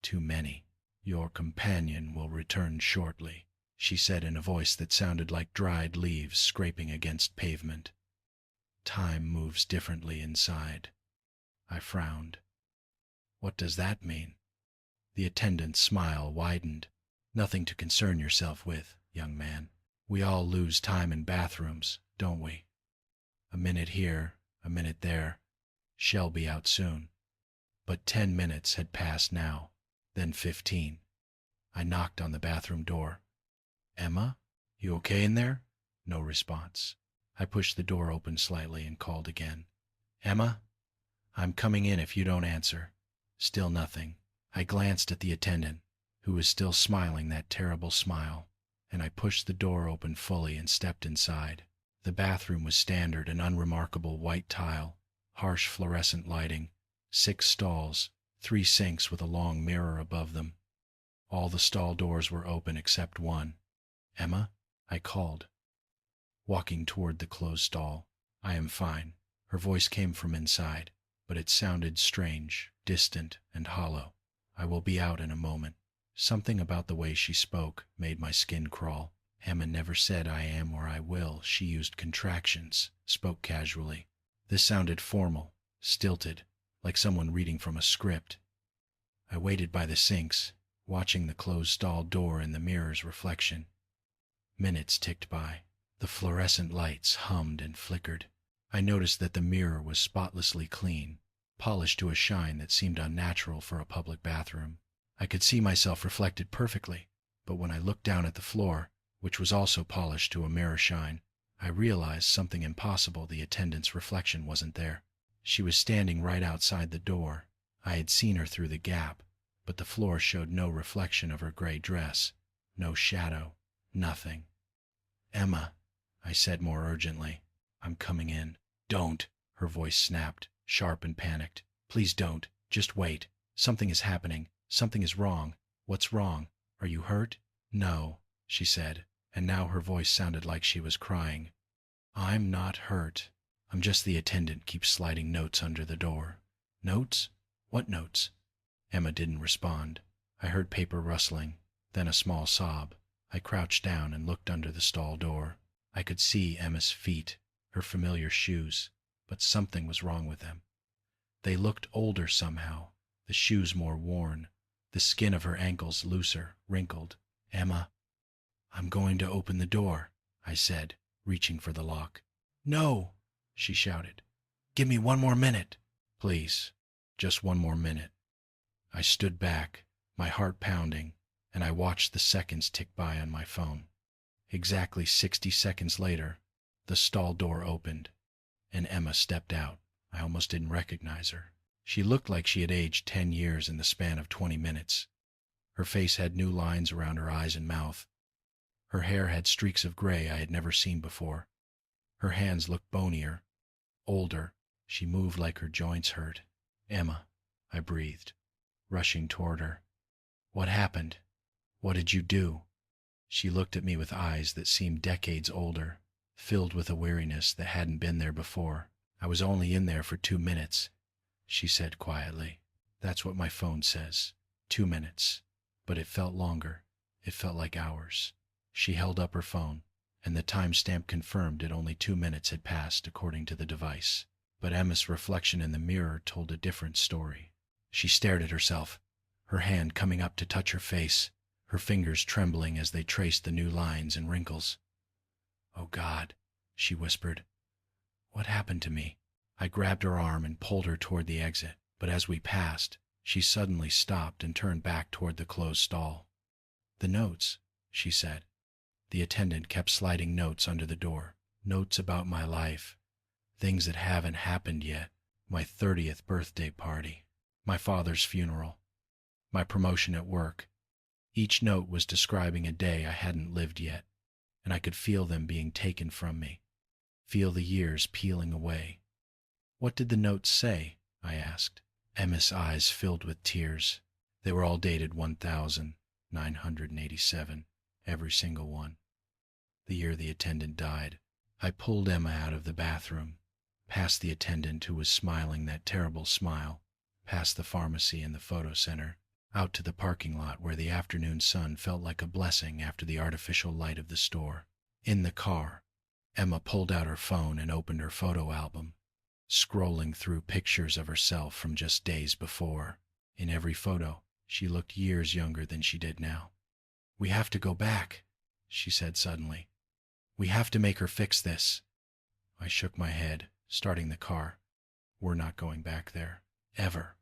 S1: too many. "Your companion will return shortly," she said in a voice that sounded like dried leaves scraping against pavement. "Time moves differently inside." I frowned. "What does that mean?" The attendant's smile widened. "Nothing to concern yourself with, young man. We all lose time in bathrooms, don't we? A minute here, a minute there. She'll be out soon." But 10 minutes had passed now, then 15. I knocked on the bathroom door. "Emma, you okay in there?" No response. I pushed the door open slightly and called again. "Emma, I'm coming in if you don't answer." Still nothing. I glanced at the attendant, who was still smiling that terrible smile, and I pushed the door open fully and stepped inside. The bathroom was standard and unremarkable white tile, harsh fluorescent lighting, 6 stalls, 3 sinks with a long mirror above them. All the stall doors were open except one. "Emma?" I called, walking toward the closed stall. "I am fine." Her voice came from inside, but it sounded strange, distant, and hollow. "I will be out in a moment." Something about the way she spoke made my skin crawl. Emma never said "I am" or "I will." She used contractions, spoke casually. This sounded formal, stilted, like someone reading from a script. I waited by the sinks, watching the closed stall door in the mirror's reflection. Minutes ticked by. The fluorescent lights hummed and flickered. I noticed that the mirror was spotlessly clean, polished to a shine that seemed unnatural for a public bathroom. I could see myself reflected perfectly, but when I looked down at the floor, which was also polished to a mirror shine, I realized something impossible. The attendant's reflection wasn't there. She was standing right outside the door. I had seen her through the gap, but the floor showed no reflection of her gray dress, no shadow, nothing. "Emma," I said more urgently, "I'm coming in." "Don't," her voice snapped, sharp and panicked. "Please don't. Just wait. Something is happening. Something is wrong." "What's wrong? Are you hurt?" "No," she said, and now her voice sounded like she was crying. "I'm not hurt. I'm just the attendant keeps sliding notes under the door." "Notes? What notes?" Emma didn't respond. I heard paper rustling, then a small sob. I crouched down and looked under the stall door. I could see Emma's feet, her familiar shoes, but something was wrong with them. They looked older somehow, the shoes more worn, the skin of her ankles looser, wrinkled. "Emma, I'm going to open the door," I said, reaching for the lock. "No!" she shouted. "Give me one more minute." "Please, just one more minute." I stood back, my heart pounding, and I watched the seconds tick by on my phone. Exactly 60 seconds later, the stall door opened, and Emma stepped out. I almost didn't recognize her. She looked like she had aged 10 years in the span of 20 minutes. Her face had new lines around her eyes and mouth. Her hair had streaks of gray I had never seen before. Her hands looked bonier, older. She moved like her joints hurt. "Emma," I breathed, rushing toward her. "What happened? What did you do?" She looked at me with eyes that seemed decades older, filled with a weariness that hadn't been there before. "I was only in there for 2 minutes," she said quietly. "That's what my phone says. 2 minutes. But it felt longer. It felt like hours." She held up her phone, and the timestamp confirmed that only 2 minutes had passed according to the device. But Emma's reflection in the mirror told a different story. She stared at herself, her hand coming up to touch her face, her fingers trembling as they traced the new lines and wrinkles. "Oh God," she whispered. "What happened to me?" I grabbed her arm and pulled her toward the exit, but as we passed, she suddenly stopped and turned back toward the closed stall. "The notes," she said. The attendant kept sliding notes under the door, notes about my life, things that haven't happened yet, my 30th birthday party, my father's funeral, my promotion at work. Each note was describing a day I hadn't lived yet, and I could feel them being taken from me, feel the years peeling away. "What did the notes say?" I asked. Emma's eyes filled with tears. They were all dated 1987, every single one. The year the attendant died. I pulled Emma out of the bathroom, past the attendant who was smiling that terrible smile, past the pharmacy and the photo center, out to the parking lot where the afternoon sun felt like a blessing after the artificial light of the store. In the car, Emma pulled out her phone and opened her photo album, scrolling through pictures of herself from just days before. In every photo, she looked years younger than she did now. "We have to go back," she said suddenly. "We have to make her fix this." I shook my head, starting the car. "We're not going back there. Ever."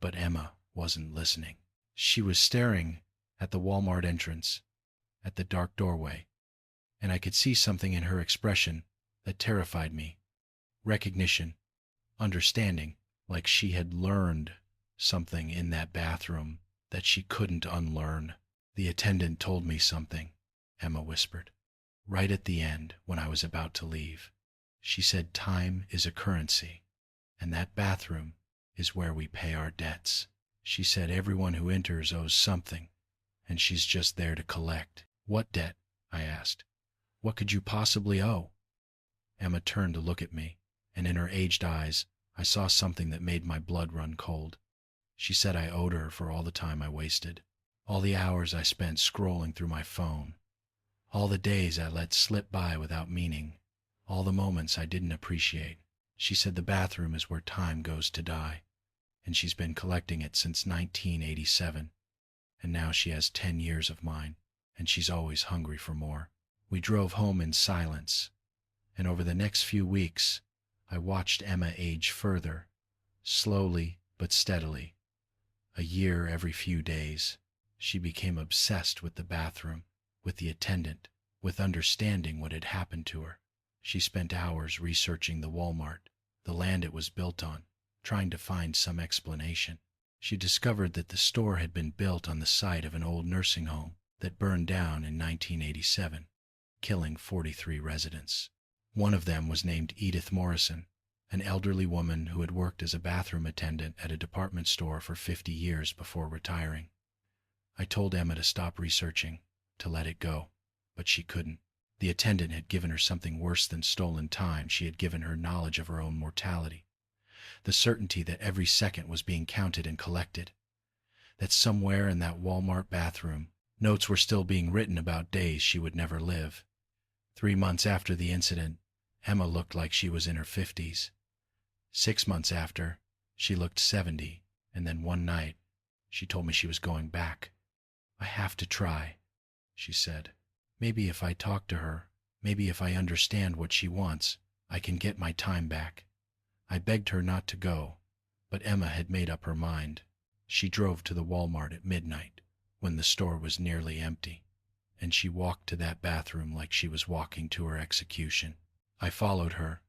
S1: But Emma wasn't listening. She was staring at the Walmart entrance, at the dark doorway, and I could see something in her expression that terrified me. Recognition, understanding, like she had learned something in that bathroom that she couldn't unlearn. "The attendant told me something," Emma whispered. "Right at the end, when I was about to leave. She said time is a currency, and that bathroom is where we pay our debts. She said everyone who enters owes something, and she's just there to collect." "What debt?" I asked. "What could you possibly owe?" Emma turned to look at me, and in her aged eyes I saw something that made my blood run cold. She said I owed her for all the time I wasted, all the hours I spent scrolling through my phone, all the days I let slip by without meaning, all the moments I didn't appreciate. She said the bathroom is where time goes to die, and she's been collecting it since 1987, and now she has 10 years of mine, and she's always hungry for more. We drove home in silence, and over the next few weeks, I watched Emma age further, slowly but steadily. A year every few days, she became obsessed with the bathroom, with the attendant, with understanding what had happened to her. She spent hours researching the Walmart, the land it was built on, trying to find some explanation. She discovered that the store had been built on the site of an old nursing home that burned down in 1987, killing 43 residents. One of them was named Edith Morrison, an elderly woman who had worked as a bathroom attendant at a department store for 50 years before retiring. I told Emma to stop researching, to let it go, but she couldn't. The attendant had given her something worse than stolen time. She had given her knowledge of her own mortality. The certainty that every second was being counted and collected. That somewhere in that Walmart bathroom, notes were still being written about days she would never live. 3 months after the incident, Emma looked like she was in her 50s. 6 months after, she looked 70, and then one night, she told me she was going back. "I have to try," she said. "Maybe if I talk to her, maybe if I understand what she wants, I can get my time back." I begged her not to go, but Emma had made up her mind. She drove to the Walmart at midnight, when the store was nearly empty, and she walked to that bathroom like she was walking to her execution. I followed her,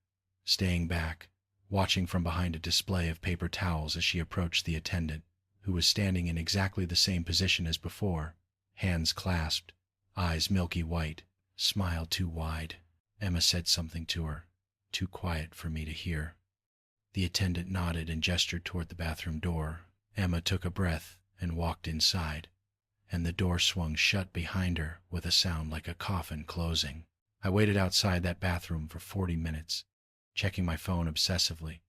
S1: staying back, watching from behind a display of paper towels as she approached the attendant, who was standing in exactly the same position as before, hands clasped, eyes milky white, smile too wide. Emma said something to her, too quiet for me to hear. The attendant nodded and gestured toward the bathroom door. Emma took a breath and walked inside, and the door swung shut behind her with a sound like a coffin closing. I waited outside that bathroom for 40 minutes, checking my phone obsessively,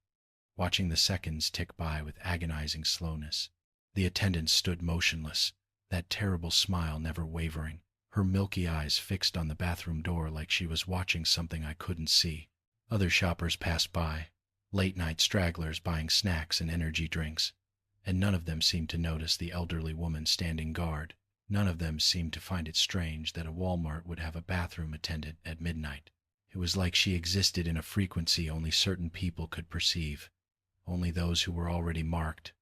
S1: watching the seconds tick by with agonizing slowness. The attendant stood motionless, that terrible smile never wavering, her milky eyes fixed on the bathroom door like she was watching something I couldn't see. Other shoppers passed by, late-night stragglers buying snacks and energy drinks, and none of them seemed to notice the elderly woman standing guard. None of them seemed to find it strange that a Walmart would have a bathroom attendant at midnight. It was like she existed in a frequency only certain people could perceive, only those who were already marked,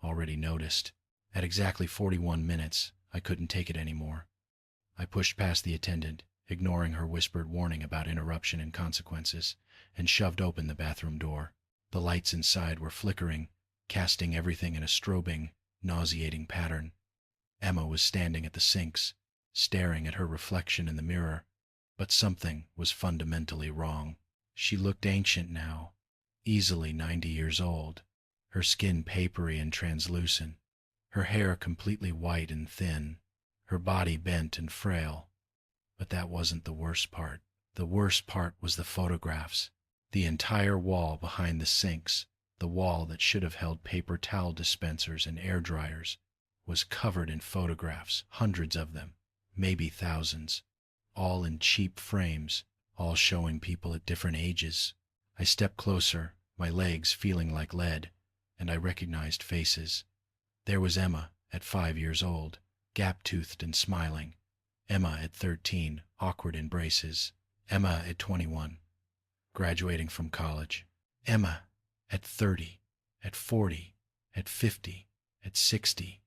S1: already noticed. At exactly 41 minutes, I couldn't take it anymore. I pushed past the attendant, ignoring her whispered warning about interruption and consequences, and shoved open the bathroom door. The lights inside were flickering, casting everything in a strobing, nauseating pattern. Emma was standing at the sinks, staring at her reflection in the mirror, but something was fundamentally wrong. She looked ancient now, easily 90 years old, her skin papery and translucent, her hair completely white and thin, her body bent and frail. But that wasn't the worst part. The worst part was the photographs. The entire wall behind the sinks, the wall that should have held paper towel dispensers and air dryers, was covered in photographs, hundreds of them, maybe thousands, all in cheap frames, all showing people at different ages. I stepped closer, my legs feeling like lead, and I recognized faces. There was Emma at 5 years old, gap-toothed and smiling. Emma at 13, awkward in braces. Emma at 21, graduating from college. Emma at 30, at 40, at 50, at 60.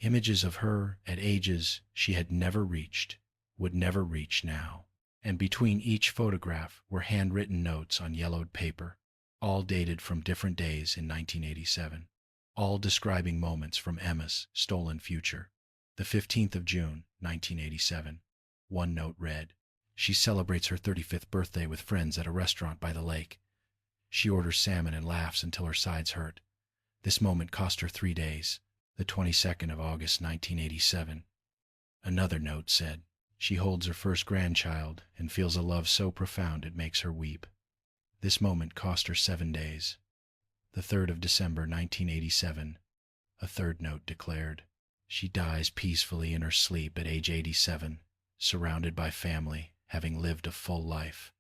S1: Images of her at ages she had never reached, would never reach now. And between each photograph were handwritten notes on yellowed paper, all dated from different days in 1987, all describing moments from Emma's stolen future. The 15th of June, 1987. One note read, "She celebrates her 35th birthday with friends at a restaurant by the lake. She orders salmon and laughs until her sides hurt. This moment cost her 3 days. The 22nd of August, 1987. Another note said, "She holds her first grandchild and feels a love so profound it makes her weep. This moment cost her 7 days. The 3rd of December, 1987. A third note declared, "She dies peacefully in her sleep at age 87, surrounded by family, having lived a full life.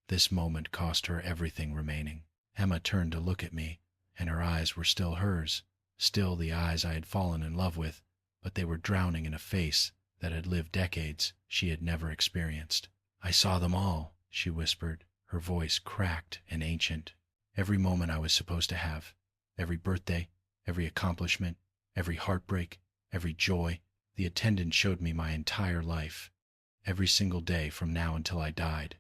S1: This moment cost her everything remaining." Emma turned to look at me, and her eyes were still hers, still the eyes I had fallen in love with, but they were drowning in a face that had lived decades she had never experienced. "I saw them all," she whispered, her voice cracked and ancient. "Every moment I was supposed to have, every birthday, every accomplishment, every heartbreak, every joy. The attendant showed me my entire life, every single day from now until I died.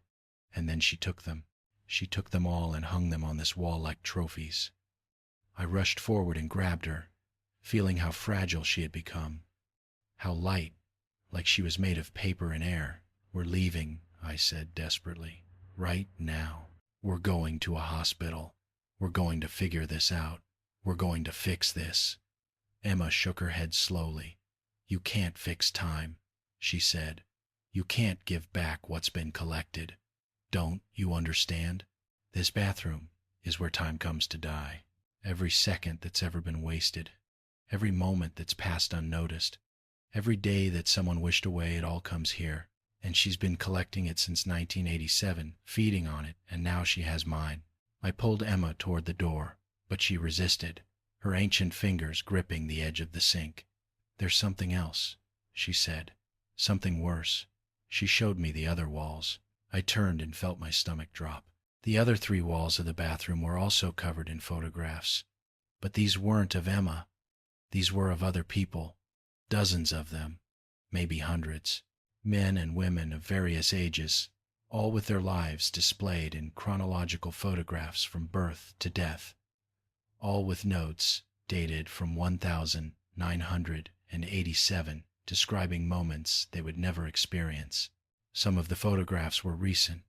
S1: And then she took them. She took them all and hung them on this wall like trophies." I rushed forward and grabbed her, feeling how fragile she had become, how light, like she was made of paper and air. "We're leaving," I said desperately, "right now. We're going to a hospital. We're going to figure this out. We're going to fix this." Emma shook her head slowly. "You can't fix time," she said. You can't give back what's been collected. Don't you understand? This bathroom is where time comes to die. Every second that's ever been wasted, every moment that's passed unnoticed, every day that someone wished away, it all comes here. And she's been collecting it since 1987, feeding on it, and now she has mine. I pulled Emma toward the door, but she resisted, her ancient fingers gripping the edge of the sink. There's something else, she said. Something worse. She showed me the other walls. I turned and felt my stomach drop. The other 3 walls of the bathroom were also covered in photographs. But these weren't of Emma. These were of other people. Dozens of them. Maybe hundreds. Men and women of various ages, all with their lives displayed in chronological photographs from birth to death. All with notes dated from 1987, describing moments they would never experience. Some of the photographs were recent,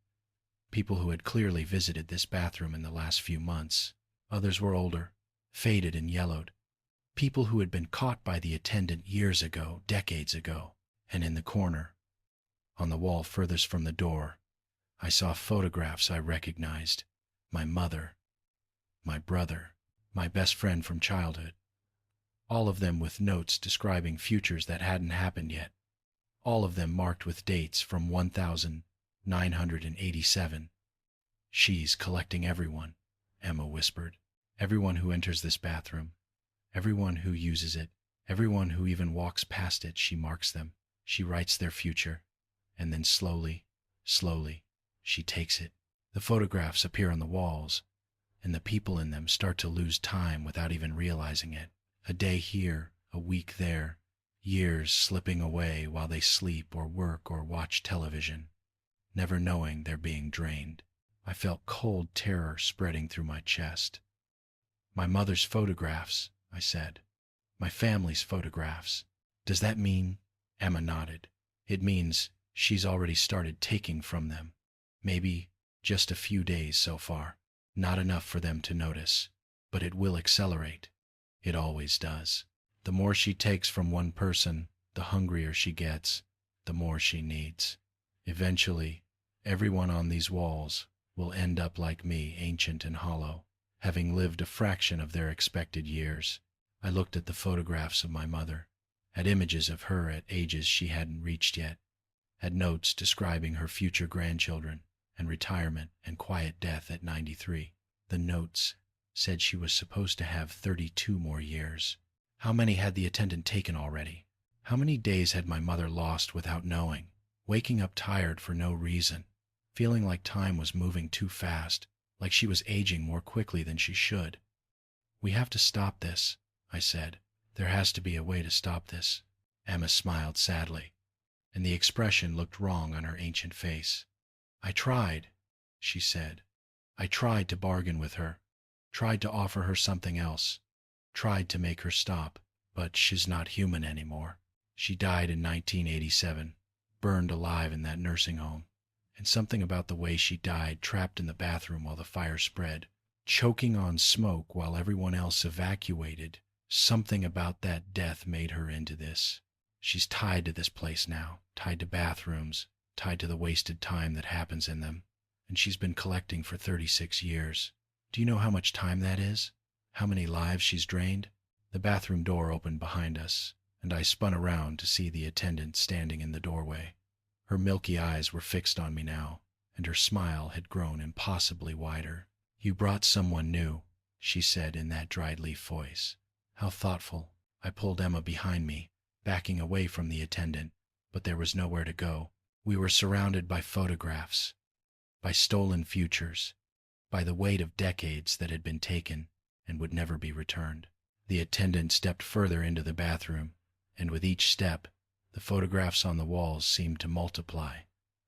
S1: people who had clearly visited this bathroom in the last few months. Others were older, faded and yellowed, people who had been caught by the attendant years ago, decades ago. And in the corner, on the wall furthest from the door, I saw photographs I recognized. My mother, my brother, my best friend from childhood. All of them with notes describing futures that hadn't happened yet. All of them marked with dates from 1987. She's collecting everyone, Emma whispered. Everyone who enters this bathroom, everyone who uses it, everyone who even walks past it, she marks them. She writes their future. And then slowly, she takes it. The photographs appear on the walls, and the people in them start to lose time without even realizing it. A day here, a week there, years slipping away while they sleep or work or watch television, never knowing they're being drained. I felt cold terror spreading through my chest. My mother's photographs, I said. My family's photographs. Does that mean? Emma nodded. It means she's already started taking from them. Maybe just a few days so far. Not enough for them to notice. But it will accelerate. It always does. The more she takes from one person, the hungrier she gets, the more she needs. Eventually, everyone on these walls will end up like me, ancient and hollow, having lived a fraction of their expected years. I looked at the photographs of my mother, at images of her at ages she hadn't reached yet, at notes describing her future grandchildren and retirement and quiet death at 93. The notes said she was supposed to have 32 more years. How many had the attendant taken already? How many days had my mother lost without knowing, waking up tired for no reason, feeling like time was moving too fast, like she was aging more quickly than she should? We have to stop this, I said. There has to be a way to stop this. Emma smiled sadly, and the expression looked wrong on her ancient face. I tried, she said. I tried to bargain with her, tried to offer her something else, tried to make her stop, but she's not human anymore. She died in 1987, burned alive in that nursing home, and something about the way she died, trapped in the bathroom while the fire spread, choking on smoke while everyone else evacuated. Something about that death made her into this. She's tied to this place now, tied to bathrooms, tied to the wasted time that happens in them, and she's been collecting for 36 years. Do you know how much time that is? How many lives she's drained? The bathroom door opened behind us, and I spun around to see the attendant standing in the doorway. Her milky eyes were fixed on me now, and her smile had grown impossibly wider. You brought someone new, she said in that dried leaf voice. How thoughtful. I pulled Emma behind me, backing away from the attendant, but there was nowhere to go. We were surrounded by photographs, by stolen futures, by the weight of decades that had been taken and would never be returned. The attendant stepped further into the bathroom, and with each step, the photographs on the walls seemed to multiply,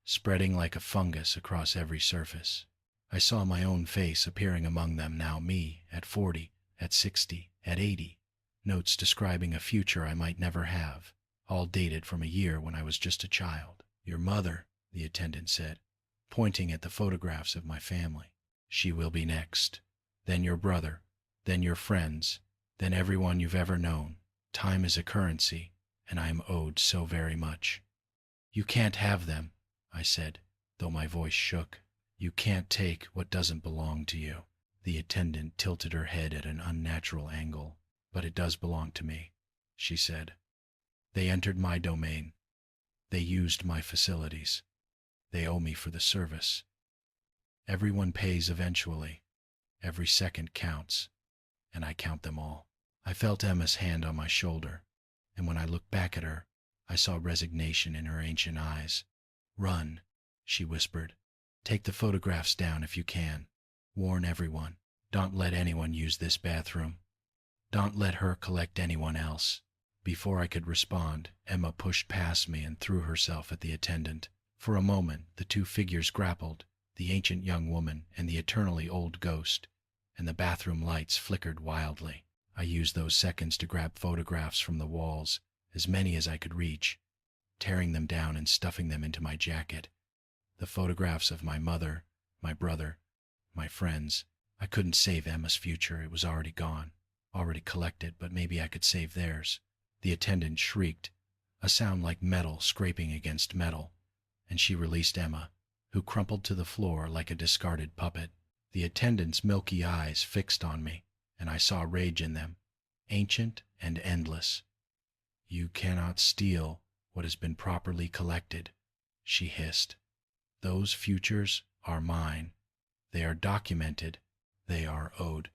S1: spreading like a fungus across every surface. I saw my own face appearing among them now, me at 40, at 60, at 80. Notes describing a future I might never have, all dated from a year when I was just a child. Your mother, the attendant said, pointing at the photographs of my family. She will be next. Then your brother. Then your friends. Then everyone you've ever known. Time is a currency, and I am owed so very much. "You can't have them," I said, though my voice shook. "You can't take what doesn't belong to you." The attendant tilted her head at an unnatural angle. "But it does belong to me," she said. "They entered my domain. They used my facilities. They owe me for the service. Everyone pays eventually. Every second counts, and I count them all." I felt Emma's hand on my shoulder, and when I looked back at her, I saw resignation in her ancient eyes. "Run," she whispered. "Take the photographs down if you can. Warn everyone. Don't let anyone use this bathroom. Don't let her collect anyone else." Before I could respond, Emma pushed past me and threw herself at the attendant. For a moment, the two figures grappled, the ancient young woman and the eternally old ghost, and the bathroom lights flickered wildly. I used those seconds to grab photographs from the walls, as many as I could reach, tearing them down and stuffing them into my jacket. The photographs of my mother, my brother, my friends. I couldn't save Emma's future. It was already gone, already collected, but maybe I could save theirs. The attendant shrieked, a sound like metal scraping against metal, and she released Emma, who crumpled to the floor like a discarded puppet. The attendant's milky eyes fixed on me, and I saw rage in them, ancient and endless. "You cannot steal what has been properly collected," she hissed. "Those futures are mine. They are documented. They are owed."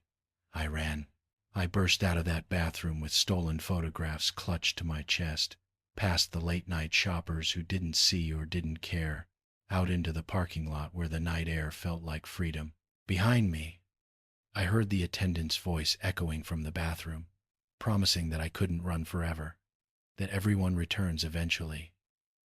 S1: I ran. I burst out of that bathroom with stolen photographs clutched to my chest, past the late-night shoppers who didn't see or didn't care, out into the parking lot where the night air felt like freedom. Behind me, I heard the attendant's voice echoing from the bathroom, promising that I couldn't run forever, that everyone returns eventually.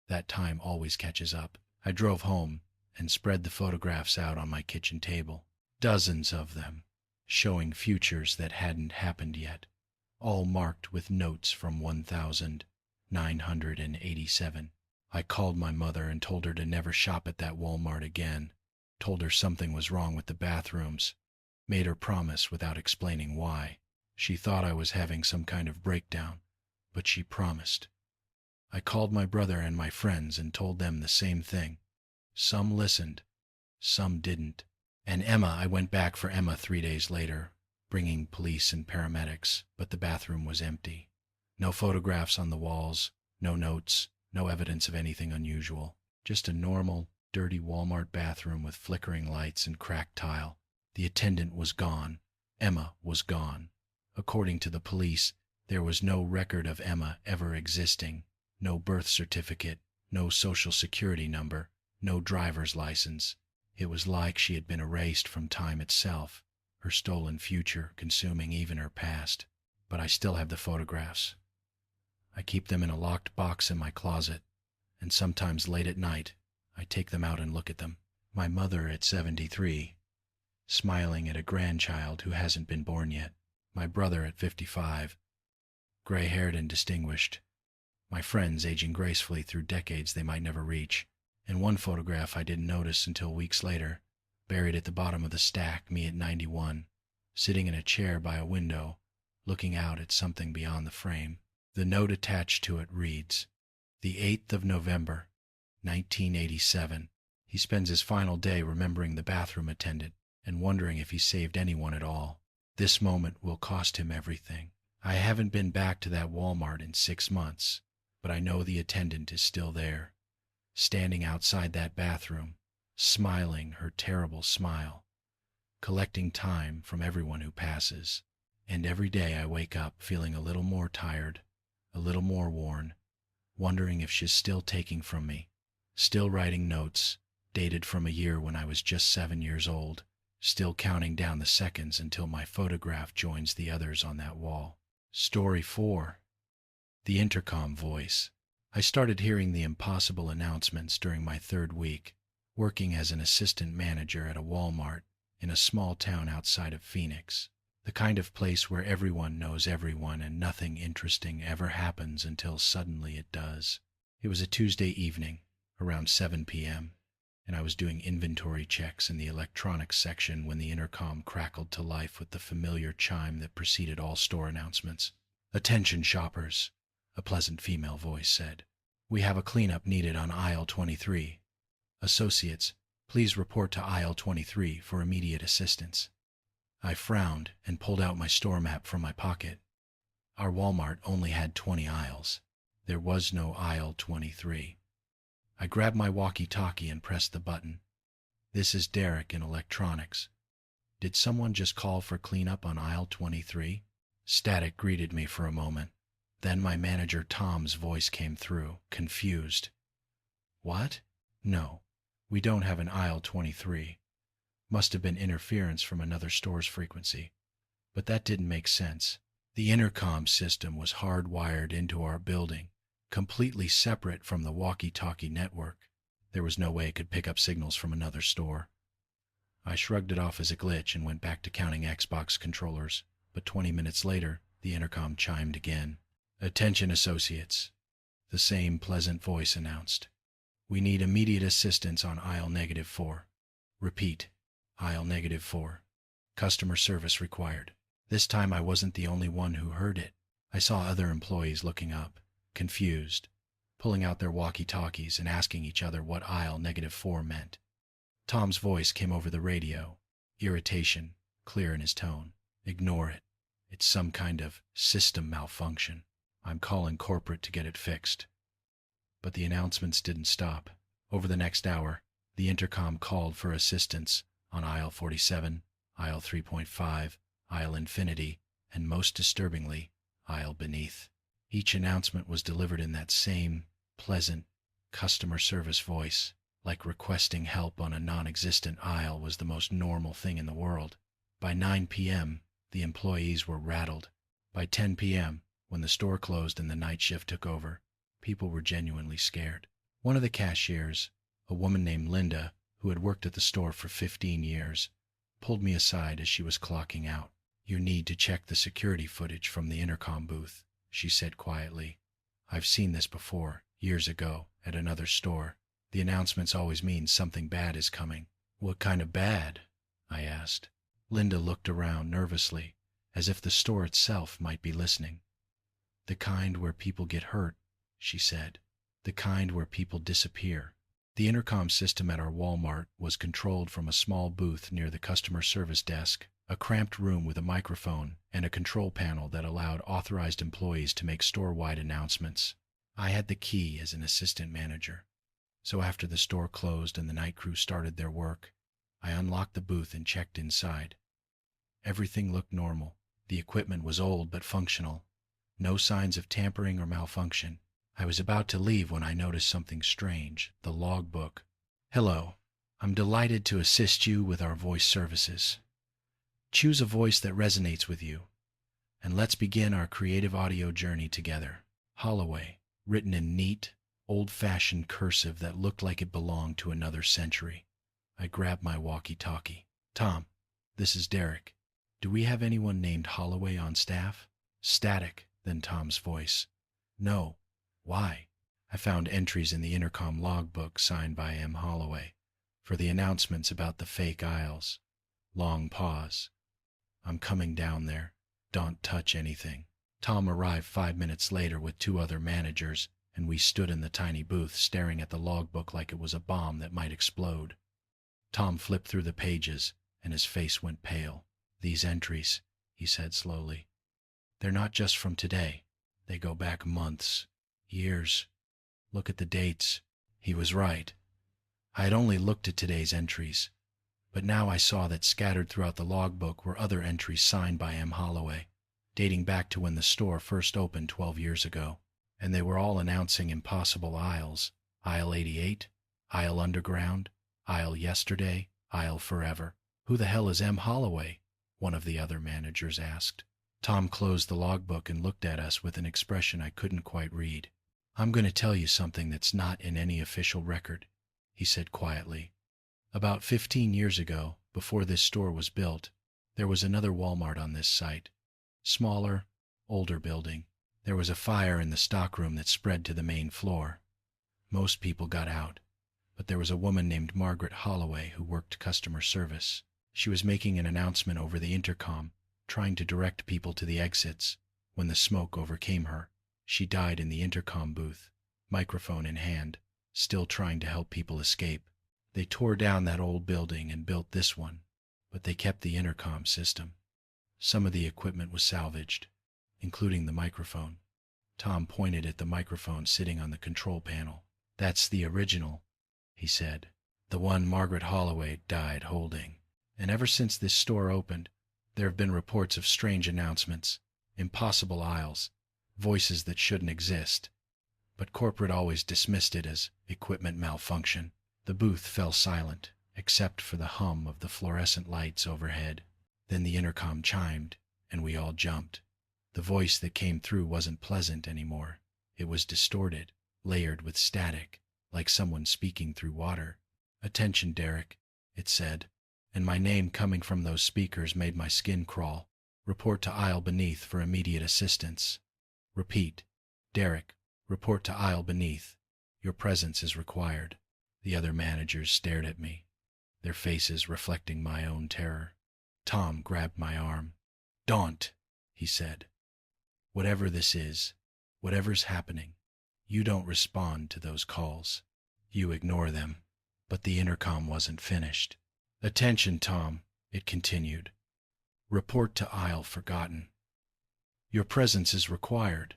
S1: That time always catches up. I drove home and spread the photographs out on my kitchen table, dozens of them, showing futures that hadn't happened yet, all marked with notes from 1987. I called my mother and told her to never shop at that Walmart again, told her something was wrong with the bathrooms, made her promise without explaining why. She thought I was having some kind of breakdown, but she promised. I called my brother and my friends and told them the same thing. Some listened, some didn't. And I went back for Emma 3 days later, bringing police and paramedics, but the bathroom was empty. No photographs on the walls, no notes, no evidence of anything unusual. Just a normal, dirty Walmart bathroom with flickering lights and cracked tile. The attendant was gone. Emma was gone. According to the police, there was no record of Emma ever existing, no birth certificate, no social security number, no driver's license. It was like she had been erased from time itself, her stolen future consuming even her past. But I still have the photographs. I keep them in a locked box in my closet, and sometimes late at night, I take them out and look at them. My mother at 73, smiling at a grandchild who hasn't been born yet. My brother at 55, gray-haired and distinguished. My friends aging gracefully through decades they might never reach. And one photograph I didn't notice until weeks later, buried at the bottom of the stack, me at 91, sitting in a chair by a window, looking out at something beyond the frame. The note attached to it reads, "The 8th of November, 1987. He spends his final day remembering the bathroom attendant and wondering if he saved anyone at all. This moment will cost him everything. I haven't been back to that Walmart in 6 months, but I know the attendant is still there, standing outside that bathroom, smiling her terrible smile, collecting time from everyone who passes. And every day I wake up feeling a little more tired, a little more worn, wondering if she's still taking from me, still writing notes, dated from a year when I was just 7 years old, still counting down the seconds until my photograph joins the others on that wall." Story 4. The Intercom Voice. I started hearing the impossible announcements during my 3rd week, working as an assistant manager at a Walmart in a small town outside of Phoenix, the kind of place where everyone knows everyone and nothing interesting ever happens until suddenly it does. It was a Tuesday evening, around 7 p.m., and I was doing inventory checks in the electronics section when the intercom crackled to life with the familiar chime that preceded all store announcements. "Attention shoppers," a pleasant female voice said. We have a cleanup needed on aisle 23. Associates, please report to aisle 23 for immediate assistance. I frowned and pulled out my store map from my pocket. Our Walmart only had 20 aisles. There was no aisle 23. I grabbed my walkie-talkie and pressed the button. This is Derek in electronics. Did someone just call for cleanup on aisle 23? Static greeted me for a moment. Then my manager Tom's voice came through, confused. What? No, we don't have an aisle 23. Must have been interference from another store's frequency. But that didn't make sense. The intercom system was hardwired into our building, completely separate from the walkie-talkie network. There was no way it could pick up signals from another store. I shrugged it off as a glitch and went back to counting Xbox controllers, but 20 minutes later, the intercom chimed again. Attention associates. The same pleasant voice announced. We need immediate assistance on aisle -4. Repeat, aisle -4. Customer service required. This time I wasn't the only one who heard it. I saw other employees looking up, confused, pulling out their walkie-talkies and asking each other what aisle -4 meant. Tom's voice came over the radio, irritation clear in his tone. Ignore it. It's some kind of system malfunction. I'm calling corporate to get it fixed. But the announcements didn't stop. Over the next hour, the intercom called for assistance on aisle 47, aisle 3.5, aisle infinity, and most disturbingly, aisle beneath. Each announcement was delivered in that same, pleasant, customer service voice, like requesting help on a non-existent aisle was the most normal thing in the world. By 9 p.m., the employees were rattled. By 10 p.m., when the store closed and the night shift took over, people were genuinely scared. One of the cashiers, a woman named Linda, who had worked at the store for 15 years, pulled me aside as she was clocking out. You need to check the security footage from the intercom booth, she said quietly. I've seen this before, years ago, at another store. The announcements always mean something bad is coming. What kind of bad? I asked. Linda looked around nervously, as if the store itself might be listening. The kind where people get hurt, she said. The kind where people disappear. The intercom system at our Walmart was controlled from a small booth near the customer service desk, a cramped room with a microphone and a control panel that allowed authorized employees to make store-wide announcements. I had the key as an assistant manager. So after the store closed and the night crew started their work, I unlocked the booth and checked inside. Everything looked normal. The equipment was old but functional. No signs of tampering or malfunction. I was about to leave when I noticed something strange, the logbook. Hello, I'm delighted to assist you with our voice services. Choose a voice that resonates with you, and let's begin our creative audio journey together. Holloway, written in neat, old-fashioned cursive that looked like it belonged to another century. I grabbed my walkie-talkie. Tom, this is Derek. Do we have anyone named Holloway on staff? Static, then Tom's voice. No. Why? I found entries in the intercom logbook signed by M. Holloway for the announcements about the fake aisles. Long pause. I'm coming down there. Don't touch anything. Tom arrived 5 minutes later with 2 other managers, and we stood in the tiny booth staring at the logbook like it was a bomb that might explode. Tom flipped through the pages, and his face went pale. These entries, he said slowly. They're not just from today. They go back months, years. Look at the dates. He was right. I had only looked at today's entries, but now I saw that scattered throughout the logbook were other entries signed by M. Holloway, dating back to when the store first opened 12 years ago, and they were all announcing impossible aisles. Aisle 88, aisle underground, aisle yesterday, aisle forever. Who the hell is M. Holloway? One of the other managers asked. Tom closed the logbook and looked at us with an expression I couldn't quite read. I'm going to tell you something that's not in any official record, he said quietly. About 15 years ago, before this store was built, there was another Walmart on this site. Smaller, older building. There was a fire in the stockroom that spread to the main floor. Most people got out, but there was a woman named Margaret Holloway who worked customer service. She was making an announcement over the intercom, trying to direct people to the exits, when the smoke overcame her. She died in the intercom booth, microphone in hand, still trying to help people escape. They tore down that old building and built this one, but they kept the intercom system. Some of the equipment was salvaged, including the microphone. Tom pointed at the microphone sitting on the control panel. "That's the original," he said. "The one Margaret Holloway died holding. And ever since this store opened, there have been reports of strange announcements, impossible aisles, voices that shouldn't exist. But corporate always dismissed it as equipment malfunction." The booth fell silent, except for the hum of the fluorescent lights overhead. Then the intercom chimed, and we all jumped. The voice that came through wasn't pleasant anymore. It was distorted, layered with static, like someone speaking through water. "Attention, Derek," it said, and my name coming from those speakers made my skin crawl. "Report to aisle beneath for immediate assistance. Repeat, Derek, report to aisle beneath. Your presence is required." The other managers stared at me, their faces reflecting my own terror. Tom grabbed my arm. "Don't," he said. "Whatever this is, whatever's happening, you don't respond to those calls. You ignore them." But the intercom wasn't finished. "Attention, Tom," it continued. "Report to aisle forgotten. Your presence is required.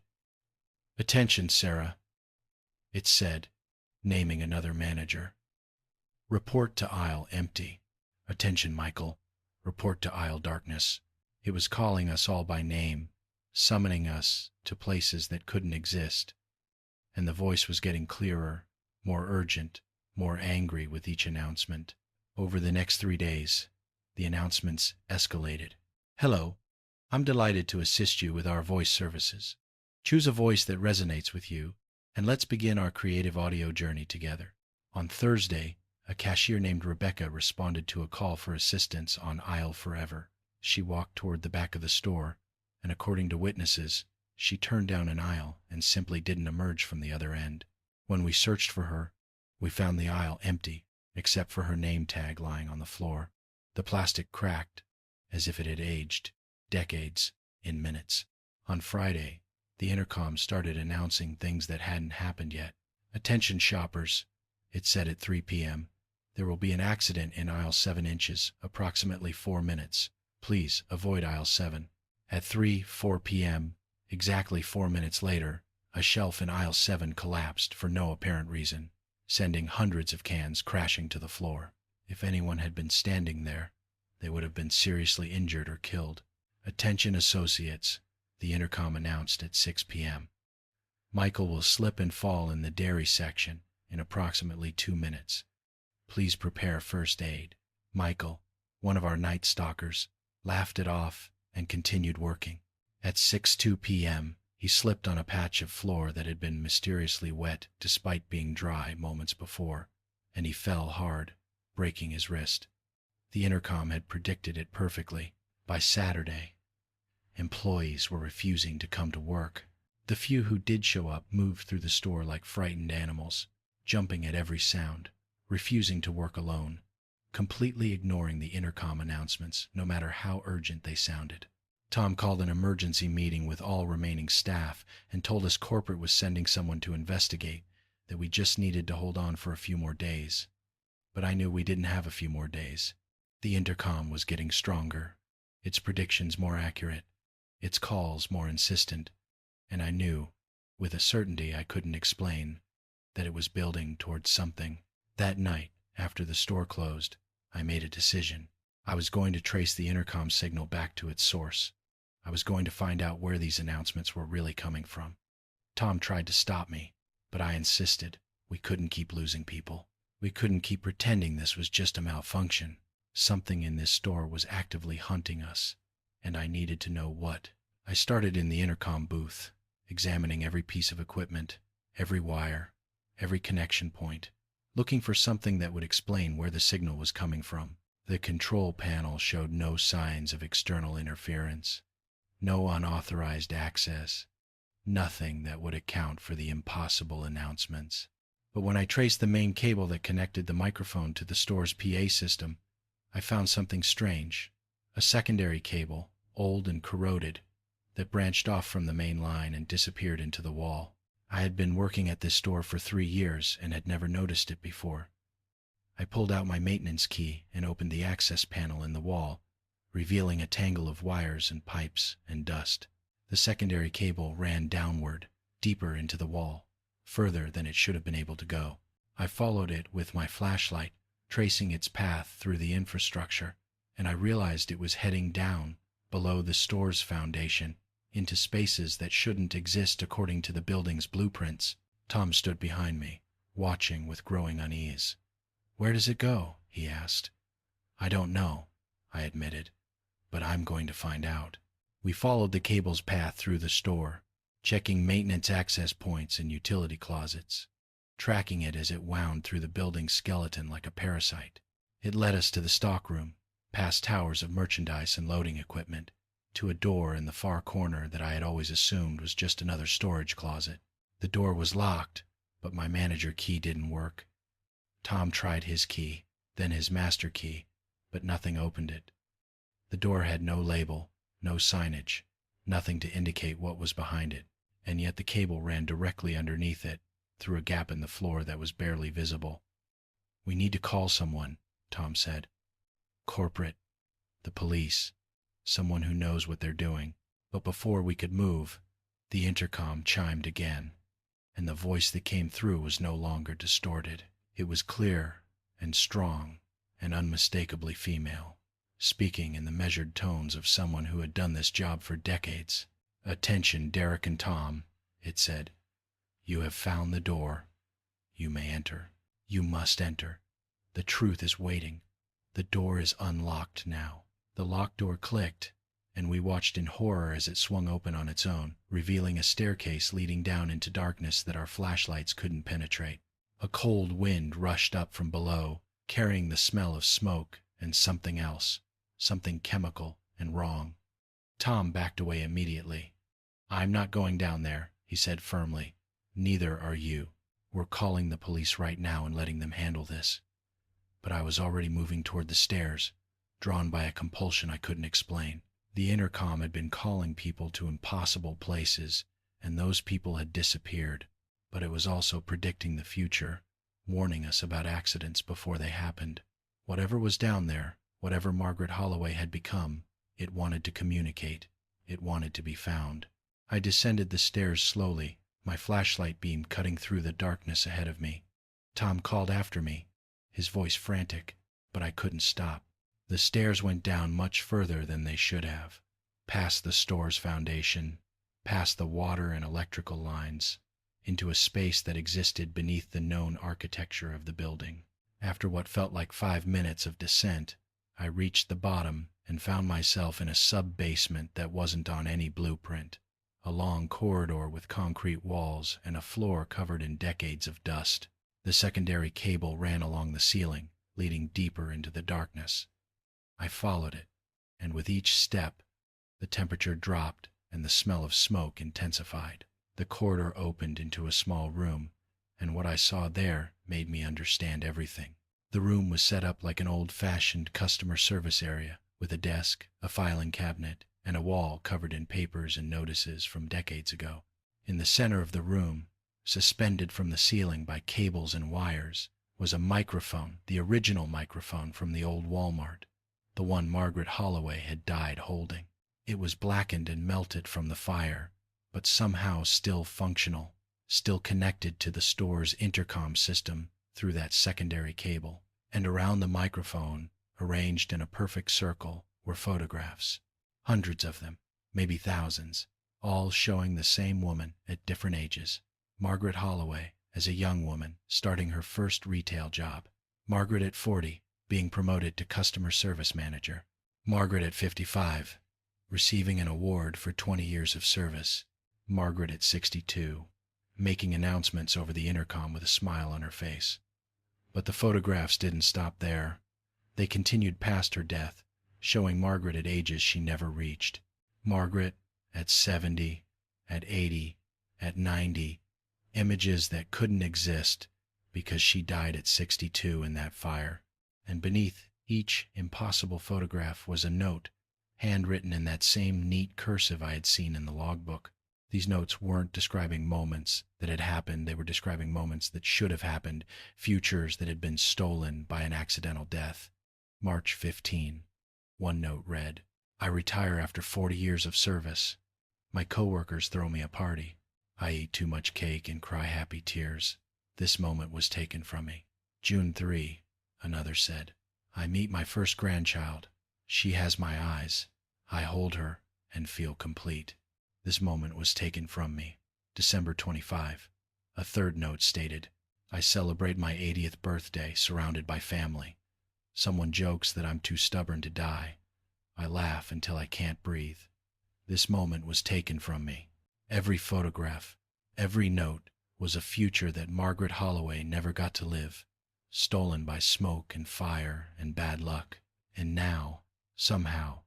S1: Attention, Sarah," it said, naming another manager. "Report to aisle empty. Attention, Michael. Report to aisle darkness." It was calling us all by name, summoning us to places that couldn't exist. And the voice was getting clearer, more urgent, more angry with each announcement. Over the next 3 days, the announcements escalated. "Hello, I'm delighted to assist you with our voice services. Choose a voice that resonates with you, and let's begin our creative audio journey together." On Thursday, a cashier named Rebecca responded to a call for assistance on aisle forever. She walked toward the back of the store, and according to witnesses, she turned down an aisle and simply didn't emerge from the other end. When we searched for her, we found the aisle empty, except for her name tag lying on the floor. The plastic cracked, as if it had aged decades in minutes. On Friday, the intercom started announcing things that hadn't happened yet. "Attention shoppers," it said at 3 p.m. "There will be an accident in aisle 7 inches, approximately 4 minutes. Please avoid aisle 7. At 4 p.m., exactly 4 minutes later, a shelf in aisle 7 collapsed for no apparent reason, sending hundreds of cans crashing to the floor. If anyone had been standing there, they would have been seriously injured or killed. "Attention associates," the intercom announced at 6 p.m. "Michael will slip and fall in the dairy section in approximately 2 minutes. Please prepare first aid." Michael, one of our night stalkers, laughed it off and continued working. At 6:02 p.m., he slipped on a patch of floor that had been mysteriously wet despite being dry moments before, and he fell hard, breaking his wrist. The intercom had predicted it perfectly. By Saturday, employees were refusing to come to work. The few who did show up moved through the store like frightened animals, jumping at every sound, refusing to work alone, completely ignoring the intercom announcements, no matter how urgent they sounded. Tom called an emergency meeting with all remaining staff and told us corporate was sending someone to investigate, that we just needed to hold on for a few more days. But I knew we didn't have a few more days. The intercom was getting stronger, its predictions more accurate, its calls more insistent, and I knew, with a certainty I couldn't explain, that it was building towards something. That night, after the store closed, I made a decision. I was going to trace the intercom signal back to its source. I was going to find out where these announcements were really coming from. Tom tried to stop me, but I insisted. We couldn't keep losing people. We couldn't keep pretending this was just a malfunction. Something in this store was actively hunting us, and I needed to know what. I started in the intercom booth, examining every piece of equipment, every wire, every connection point, looking for something that would explain where the signal was coming from. The control panel showed no signs of external interference, no unauthorized access, nothing that would account for the impossible announcements. But when I traced the main cable that connected the microphone to the store's PA system, I found something strange. A secondary cable, old and corroded, that branched off from the main line and disappeared into the wall. I had been working at this store for 3 years and had never noticed it before. I pulled out my maintenance key and opened the access panel in the wall, revealing a tangle of wires and pipes and dust. The secondary cable ran downward, deeper into the wall, further than it should have been able to go. I followed it with my flashlight, tracing its path through the infrastructure, and I realized it was heading down, below the store's foundation, into spaces that shouldn't exist according to the building's blueprints. Tom stood behind me, watching with growing unease. "Where does it go?" he asked. "I don't know," I admitted, "but I'm going to find out." We followed the cable's path through the store, checking maintenance access points and utility closets, tracking it as it wound through the building's skeleton like a parasite. It led us to the stockroom, past towers of merchandise and loading equipment, to a door in the far corner that I had always assumed was just another storage closet. The door was locked, but my manager key didn't work. Tom tried his key, then his master key, but nothing opened it. The door had no label, no signage, nothing to indicate what was behind it, and yet the cable ran directly underneath it, through a gap in the floor that was barely visible. "We need to call someone," Tom said. "Corporate, the police, someone who knows what they're doing." But before we could move, the intercom chimed again, and the voice that came through was no longer distorted. It was clear and strong and unmistakably female, speaking in the measured tones of someone who had done this job for decades. "Attention, Derek and Tom," it said. "You have found the door. You may enter. You must enter. The truth is waiting. The door is unlocked now." The locked door clicked, and we watched in horror as it swung open on its own, revealing a staircase leading down into darkness that our flashlights couldn't penetrate. A cold wind rushed up from below, carrying the smell of smoke and something else, something chemical and wrong. Tom backed away immediately. "I'm not going down there," he said firmly. "Neither are you. We're calling the police right now and letting them handle this." But I was already moving toward the stairs, drawn by a compulsion I couldn't explain. The intercom had been calling people to impossible places, and those people had disappeared. But it was also predicting the future, warning us about accidents before they happened. Whatever was down there, whatever Margaret Holloway had become, it wanted to communicate. It wanted to be found. I descended the stairs slowly, my flashlight beam cutting through the darkness ahead of me. Tom called after me, his voice frantic, but I couldn't stop. The stairs went down much further than they should have, past the store's foundation, past the water and electrical lines, into a space that existed beneath the known architecture of the building. After what felt like 5 minutes of descent, I reached the bottom and found myself in a sub-basement that wasn't on any blueprint, a long corridor with concrete walls and a floor covered in decades of dust. The secondary cable ran along the ceiling, leading deeper into the darkness. I followed it, and with each step, the temperature dropped and the smell of smoke intensified. The corridor opened into a small room, and what I saw there made me understand everything. The room was set up like an old-fashioned customer service area, with a desk, a filing cabinet, and a wall covered in papers and notices from decades ago. In the center of the room, suspended from the ceiling by cables and wires, was a microphone, the original microphone from the old Walmart, the one Margaret Holloway had died holding. It was blackened and melted from the fire, but somehow still functional, still connected to the store's intercom system through that secondary cable. And around the microphone, arranged in a perfect circle, were photographs. Hundreds of them, maybe thousands, all showing the same woman at different ages. Margaret Holloway, as a young woman, starting her first retail job. Margaret at 40, being promoted to customer service manager. Margaret at 55, receiving an award for 20 years of service. Margaret at 62, making announcements over the intercom with a smile on her face. But the photographs didn't stop there. They continued past her death, showing Margaret at ages she never reached. Margaret at 70, at 80, at 90, images that couldn't exist because she died at 62 in that fire. And beneath each impossible photograph was a note, handwritten in that same neat cursive I had seen in the logbook. These notes weren't describing moments that had happened, they were describing moments that should have happened, futures that had been stolen by an accidental death. March 15. One note read, I retire after 40 years of service. My coworkers throw me a party. I eat too much cake and cry happy tears. This moment was taken from me. June 3, another said, I meet my first grandchild. She has my eyes. I hold her and feel complete. This moment was taken from me. December 25. A third note stated, I celebrate my 80th birthday surrounded by family. Someone jokes that I'm too stubborn to die. I laugh until I can't breathe. This moment was taken from me. Every photograph, every note was a future that Margaret Holloway never got to live, stolen by smoke and fire and bad luck. And now, somehow,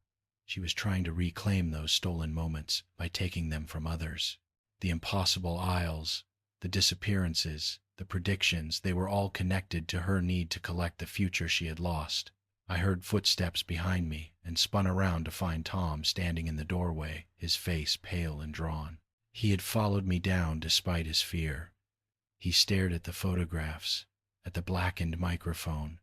S1: she was trying to reclaim those stolen moments by taking them from others. The impossible aisles, the disappearances, the predictions, they were all connected to her need to collect the future she had lost. I heard footsteps behind me and spun around to find Tom standing in the doorway, his face pale and drawn. He had followed me down despite his fear. He stared at the photographs, at the blackened microphone,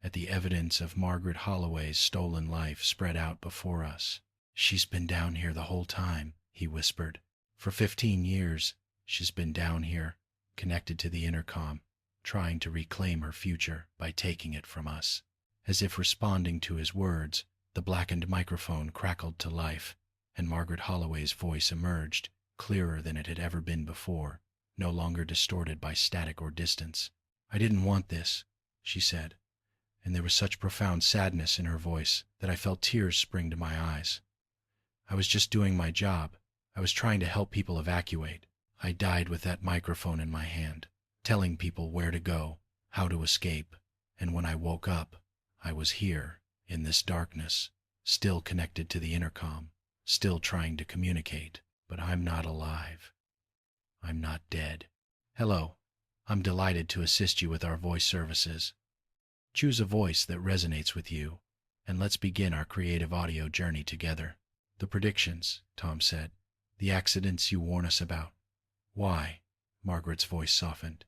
S1: at the evidence of Margaret Holloway's stolen life spread out before us. She's been down here the whole time, he whispered. For 15 years, she's been down here, connected to the intercom, trying to reclaim her future by taking it from us. As if responding to his words, the blackened microphone crackled to life, and Margaret Holloway's voice emerged, clearer than it had ever been before, no longer distorted by static or distance. I didn't want this, she said, and there was such profound sadness in her voice that I felt tears spring to my eyes. I was just doing my job. I was trying to help people evacuate. I died with that microphone in my hand, telling people where to go, how to escape, and when I woke up, I was here, in this darkness, still connected to the intercom, still trying to communicate, but I'm not alive. I'm not dead. Hello, I'm delighted to assist you with our voice services. Choose a voice that resonates with you, and let's begin our creative audio journey together. The predictions, Tom said. The accidents you warn us about. Why? Margaret's voice softened.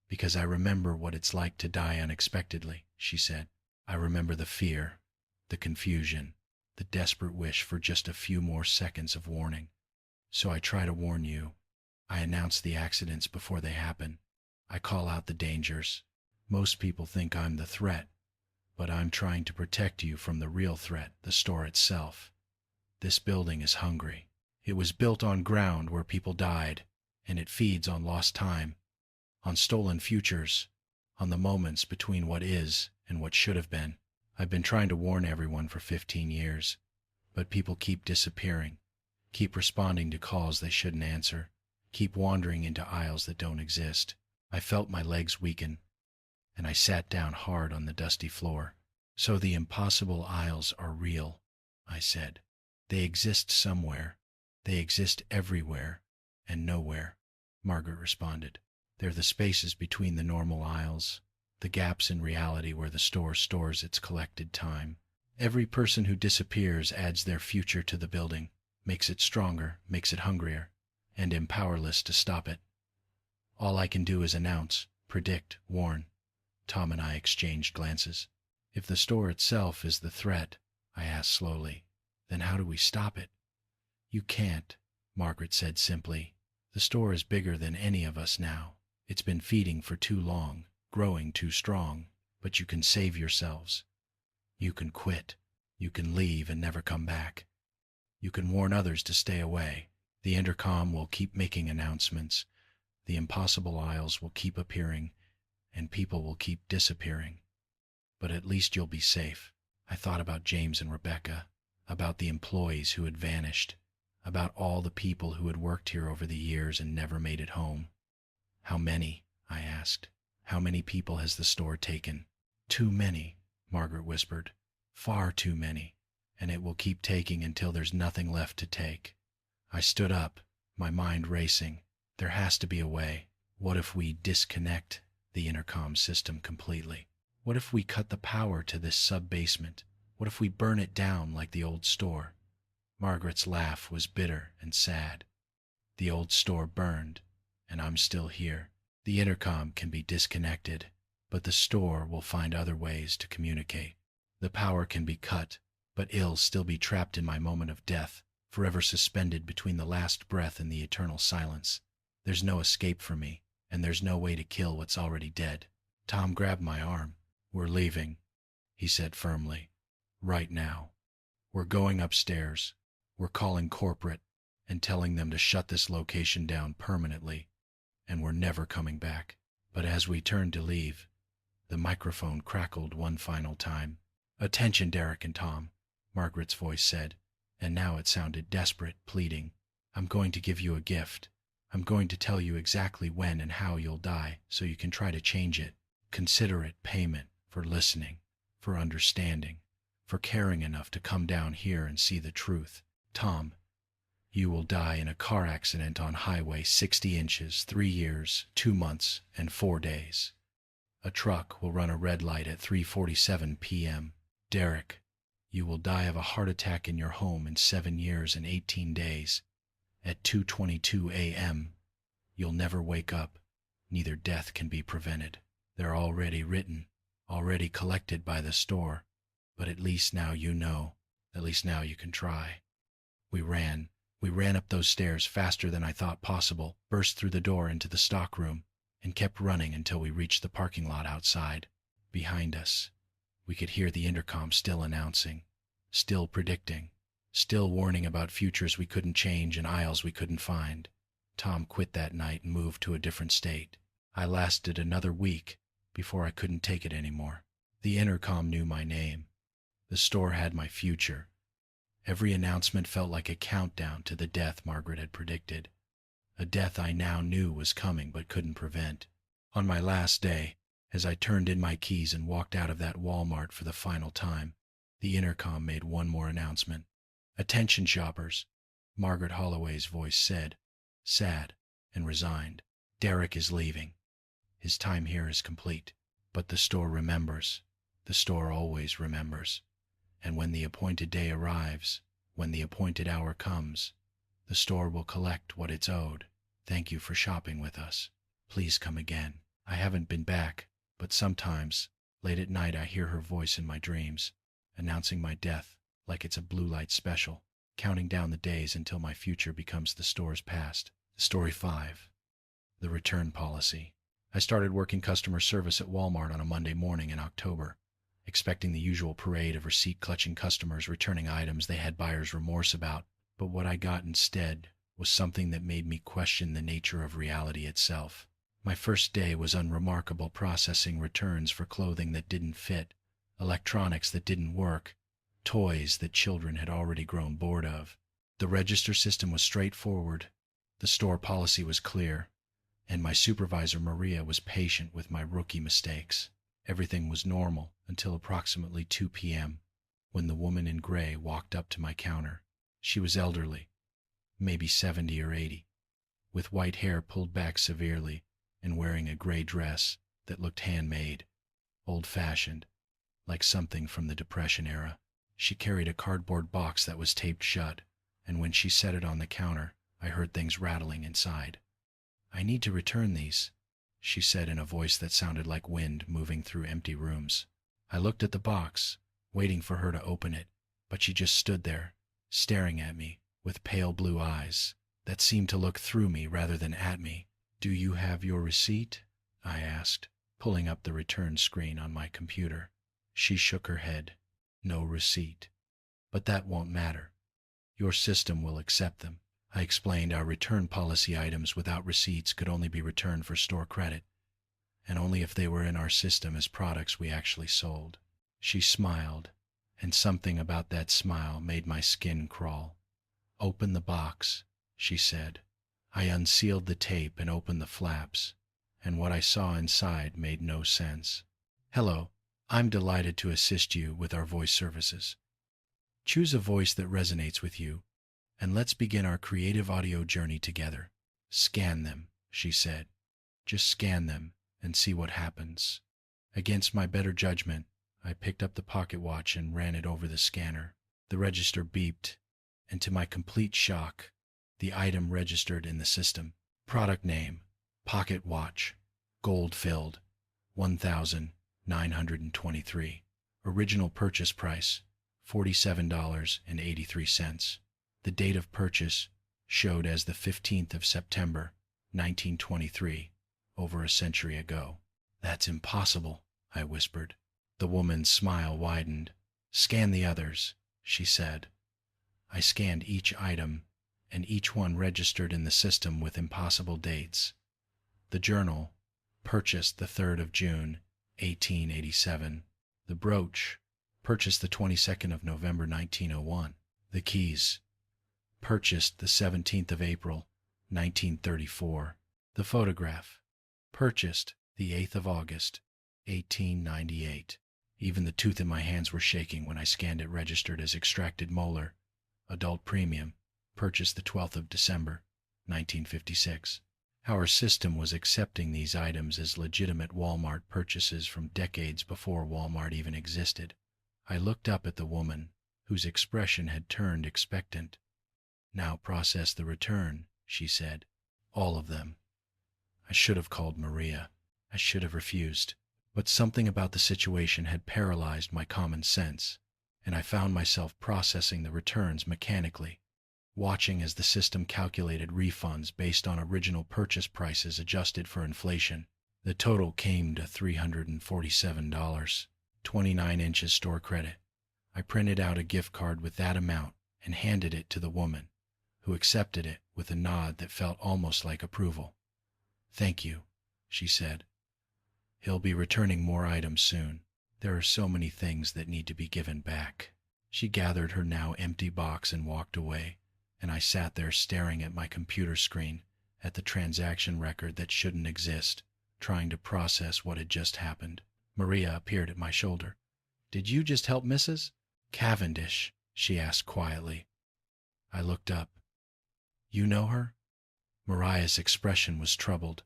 S1: Because I remember what it's like to die unexpectedly, she said. I remember the fear, the confusion, the desperate wish for just a few more seconds of warning. So I try to warn you. I announce the accidents before they happen. I call out the dangers. Most people think I'm the threat, but I'm trying to protect you from the real threat, the store itself. This building is hungry. It was built on ground where people died, and it feeds on lost time, on stolen futures, on the moments between what is and what should have been. I've been trying to warn everyone for 15 years, but people keep disappearing, keep responding to calls they shouldn't answer, keep wandering into aisles that don't exist. I felt my legs weaken, and I sat down hard on the dusty floor. So the impossible aisles are real, I said. They exist somewhere. They exist everywhere and nowhere, Margaret responded. They're the spaces between the normal aisles, the gaps in reality where the store stores its collected time. Every person who disappears adds their future to the building, makes it stronger, makes it hungrier, and am powerless to stop it. All I can do is announce, predict, warn. Tom and I exchanged glances. If the store itself is the threat, I asked slowly, then how do we stop it? You can't, Margaret said simply. The store is bigger than any of us now. It's been feeding for too long, growing too strong, but you can save yourselves. You can quit. You can leave and never come back. You can warn others to stay away. The intercom will keep making announcements. The impossible aisles will keep appearing, and people will keep disappearing. But at least you'll be safe. I thought about James and Rebecca, about the employees who had vanished, about all the people who had worked here over the years and never made it home. How many? I asked. How many people has the store taken? Too many, Margaret whispered. Far too many, and it will keep taking until there's nothing left to take. I stood up, my mind racing. There has to be a way. What if we disconnect the intercom system completely? What if we cut the power to this sub-basement? What if we burn it down like the old store? Margaret's laugh was bitter and sad. The old store burned, and I'm still here. The intercom can be disconnected, but the store will find other ways to communicate. The power can be cut, but I'll still be trapped in my moment of death, forever suspended between the last breath and the eternal silence. There's no escape for me, and there's no way to kill what's already dead. Tom grabbed my arm. "We're leaving," he said firmly. "Right now. We're going upstairs. We're calling corporate and telling them to shut this location down permanently, and we're never coming back." But as we turned to leave, the microphone crackled one final time. "Attention, Derek and Tom," Margaret's voice said, and now it sounded desperate, pleading. "I'm going to give you a gift. I'm going to tell you exactly when and how you'll die so you can try to change it. Consider it payment for listening, for understanding, for caring enough to come down here and see the truth. Tom, you will die in a car accident on Highway 60 inches, 3 years, 2 months, and 4 days. A truck will run a red light at 3:47 p.m. Derek, you will die of a heart attack in your home in 7 years and 18 days. At 2:22 a.m., you'll never wake up. Neither death can be prevented. They're already written, already collected by the store. But at least now you know. At least now you can try." We ran up those stairs faster than I thought possible, burst through the door into the stockroom, and kept running until we reached the parking lot outside. Behind us, we could hear the intercom still announcing, still predicting, still warning about futures we couldn't change and aisles we couldn't find. Tom quit that night and moved to a different state. I lasted another week before I couldn't take it anymore. The intercom knew my name. The store had my future. Every announcement felt like a countdown to the death Margaret had predicted. A death I now knew was coming but couldn't prevent. On my last day, as I turned in my keys and walked out of that Walmart for the final time, the intercom made one more announcement. "Attention shoppers," Margaret Holloway's voice said, sad and resigned. "Derek is leaving. His time here is complete. But the store remembers. The store always remembers. And when the appointed day arrives, when the appointed hour comes, the store will collect what it's owed. Thank you for shopping with us. Please come again." I haven't been back, but sometimes, late at night, I hear her voice in my dreams, announcing my death like it's a blue light special, counting down the days until my future becomes the store's past. Story 5. The Return Policy. I started working customer service at Walmart on a Monday morning in October, expecting the usual parade of receipt-clutching customers returning items they had buyer's remorse about. But what I got instead was something that made me question the nature of reality itself. My first day was unremarkable, processing returns for clothing that didn't fit, electronics that didn't work, toys that children had already grown bored of. The register system was straightforward, the store policy was clear, and my supervisor Maria was patient with my rookie mistakes. Everything was normal until approximately 2 p.m., when the woman in gray walked up to my counter. She was elderly, maybe 70 or 80, with white hair pulled back severely and wearing a gray dress that looked handmade, old-fashioned, like something from the Depression era. She carried a cardboard box that was taped shut, and when she set it on the counter, I heard things rattling inside. "I need to return these," she said in a voice that sounded like wind moving through empty rooms. I looked at the box, waiting for her to open it, but she just stood there, staring at me with pale blue eyes that seemed to look through me rather than at me. "Do you have your receipt?" I asked, pulling up the return screen on my computer. She shook her head. "No receipt. But that won't matter. Your system will accept them." I explained our return policy items without receipts could only be returned for store credit, and only if they were in our system as products we actually sold. She smiled, and something about that smile made my skin crawl. "Open the box," she said. I unsealed the tape and opened the flaps, and what I saw inside made no sense. "Hello, I'm delighted to assist you with our voice services. Choose a voice that resonates with you, and let's begin our creative audio journey together. Scan them," she said. "Just scan them and see what happens." Against my better judgment, I picked up the pocket watch and ran it over the scanner. The register beeped, and to my complete shock, the item registered in the system. Product name, pocket watch, gold filled, 1,923. Original purchase price, $47.83. The date of purchase showed as the 15th of September, 1923, over a century ago. That's impossible, I whispered. The woman's smile widened. Scan the others, she said. I scanned each item, and each one registered in the system with impossible dates. The journal, purchased the 3rd of June, 1887. The brooch, purchased the 22nd of November, 1901. The keys, purchased the 17th of April, 1934. The photograph, purchased the 8th of August, 1898. Even the tooth in my hands were shaking when I scanned it registered as extracted molar, adult premium, purchased the 12th of December, 1956. Our system was accepting these items as legitimate Walmart purchases from decades before Walmart even existed. I looked up at the woman, whose expression had turned expectant. Now process the return, she said. All of them. I should have called Maria. I should have refused. But something about the situation had paralyzed my common sense, and I found myself processing the returns mechanically, watching as the system calculated refunds based on original purchase prices adjusted for inflation. The total came to $347, 29 inches store credit. I printed out a gift card with that amount and handed it to the woman, who accepted it with a nod that felt almost like approval. Thank you, she said. He'll be returning more items soon. There are so many things that need to be given back. She gathered her now empty box and walked away, and I sat there staring at my computer screen, at the transaction record that shouldn't exist, trying to process what had just happened. Maria appeared at my shoulder. Did you just help Mrs. Cavendish? She asked quietly. I looked up. You know her? Mariah's expression was troubled.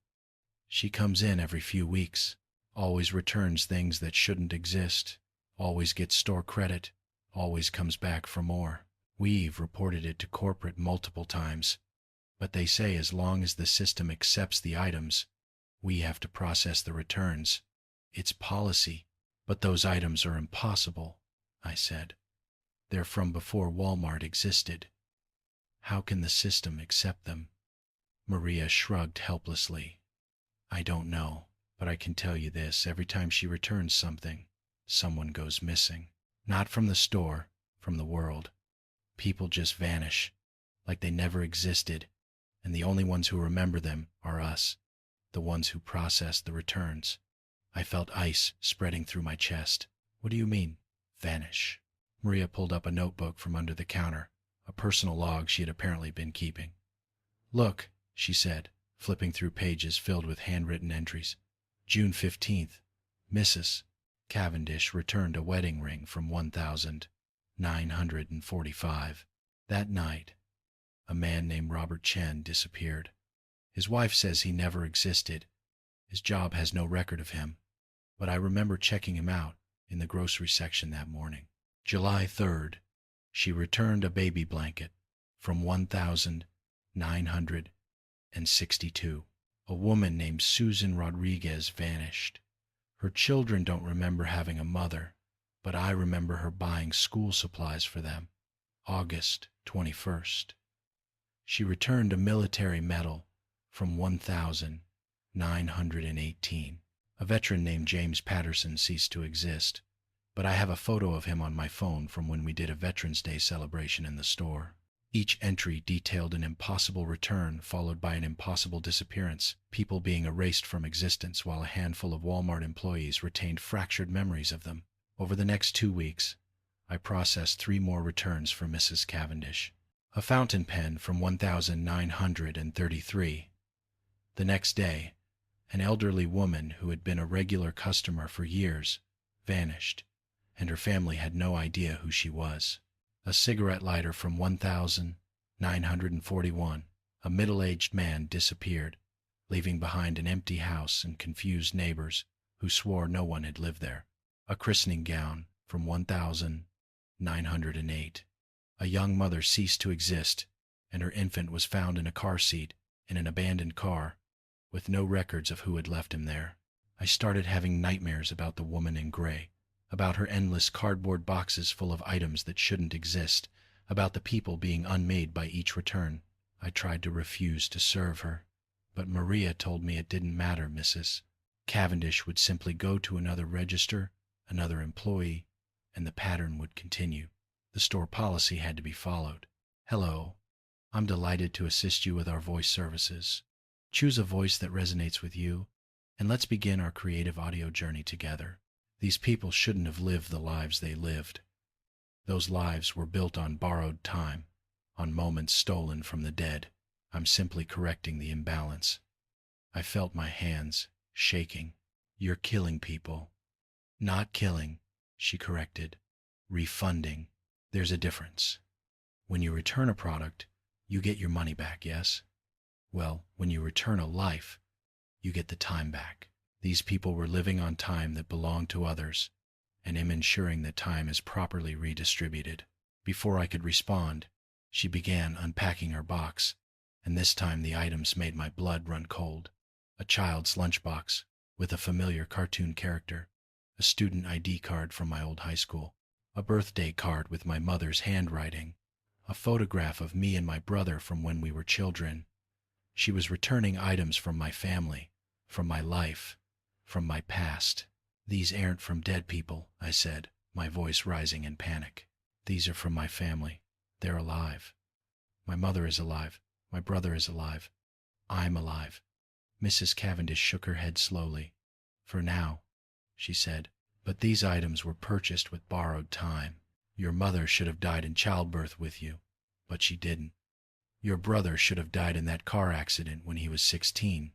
S1: She comes in every few weeks, always returns things that shouldn't exist, always gets store credit, always comes back for more. We've reported it to corporate multiple times, but they say as long as the system accepts the items, we have to process the returns. It's policy, but those items are impossible, I said. They're from before Walmart existed. How can the system accept them? Maria shrugged helplessly. I don't know, but I can tell you this. Every time she returns something, someone goes missing. Not from the store, from the world. People just vanish, like they never existed, and the only ones who remember them are us, the ones who process the returns. I felt ice spreading through my chest. What do you mean, vanish? Maria pulled up a notebook from under the counter, a personal log she had apparently been keeping. Look, she said, flipping through pages filled with handwritten entries. June 15th, Mrs. Cavendish returned a wedding ring from 1,945. That night, a man named Robert Chen disappeared. His wife says he never existed. His job has no record of him, but I remember checking him out in the grocery section that morning. July 3rd, she returned a baby blanket from 1,962. A woman named Susan Rodriguez vanished. Her children don't remember having a mother, but I remember her buying school supplies for them. August 21st. She returned a military medal from 1,918. A veteran named James Patterson ceased to exist, but I have a photo of him on my phone from when we did a Veterans Day celebration in the store. Each entry detailed an impossible return followed by an impossible disappearance, people being erased from existence while a handful of Walmart employees retained fractured memories of them. Over the next 2 weeks, I processed 3 more returns for Mrs. Cavendish. A fountain pen from 1,933. The next day, an elderly woman who had been a regular customer for years vanished, and her family had no idea who she was. A cigarette lighter from 1,941. A middle-aged man disappeared, leaving behind an empty house and confused neighbors who swore no one had lived there. A christening gown from 1,908. A young mother ceased to exist, and her infant was found in a car seat in an abandoned car, with no records of who had left him there. I started having nightmares about the woman in gray, about her endless cardboard boxes full of items that shouldn't exist, about the people being unmade by each return. I tried to refuse to serve her, but Maria told me it didn't matter, Mrs. Cavendish would simply go to another register, another employee, and the pattern would continue. The store policy had to be followed. Hello, I'm delighted to assist you with our voice services. Choose a voice that resonates with you, and let's begin our creative audio journey together. These people shouldn't have lived the lives they lived. Those lives were built on borrowed time, on moments stolen from the dead. I'm simply correcting the imbalance. I felt my hands shaking. You're killing people. Not killing, she corrected. Refunding. There's a difference. When you return a product, you get your money back, yes? Well, when you return a life, you get the time back. These people were living on time that belonged to others, and am ensuring that time is properly redistributed. Before I could respond, she began unpacking her box, and this time the items made my blood run cold. A child's lunchbox with a familiar cartoon character, a student ID card from my old high school, a birthday card with my mother's handwriting, a photograph of me and my brother from when we were children. She was returning items from my family, from my life, from my past. These aren't from dead people, I said, my voice rising in panic. These are from my family. They're alive. My mother is alive. My brother is alive. I'm alive. Mrs. Cavendish shook her head slowly. For now, she said, but these items were purchased with borrowed time. Your mother should have died in childbirth with you, but she didn't. Your brother should have died in that car accident when he was 16,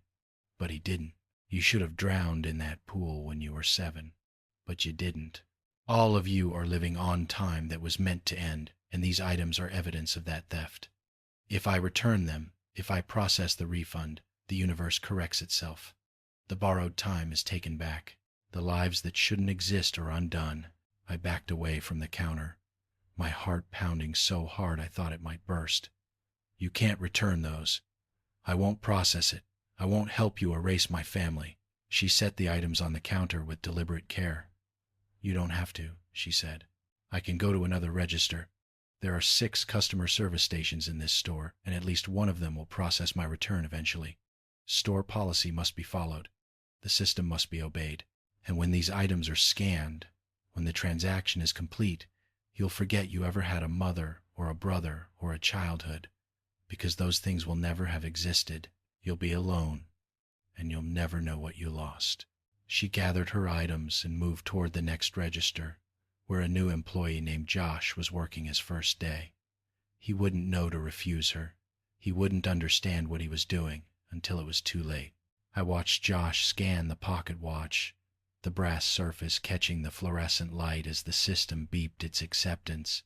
S1: but he didn't. You should have drowned in that pool when you were 7, but you didn't. All of you are living on time that was meant to end, and these items are evidence of that theft. If I return them, if I process the refund, the universe corrects itself. The borrowed time is taken back. The lives that shouldn't exist are undone. I backed away from the counter, my heart pounding so hard I thought it might burst. You can't return those. I won't process it. I won't help you erase my family. She set the items on the counter with deliberate care. You don't have to, she said. I can go to another register. There are 6 customer service stations in this store, and at least one of them will process my return eventually. Store policy must be followed. The system must be obeyed. And when these items are scanned, when the transaction is complete, you'll forget you ever had a mother or a brother or a childhood, because those things will never have existed. You'll be alone, and you'll never know what you lost. She gathered her items and moved toward the next register, where a new employee named Josh was working his first day. He wouldn't know to refuse her. He wouldn't understand what he was doing until it was too late. I watched Josh scan the pocket watch, the brass surface catching the fluorescent light as the system beeped its acceptance,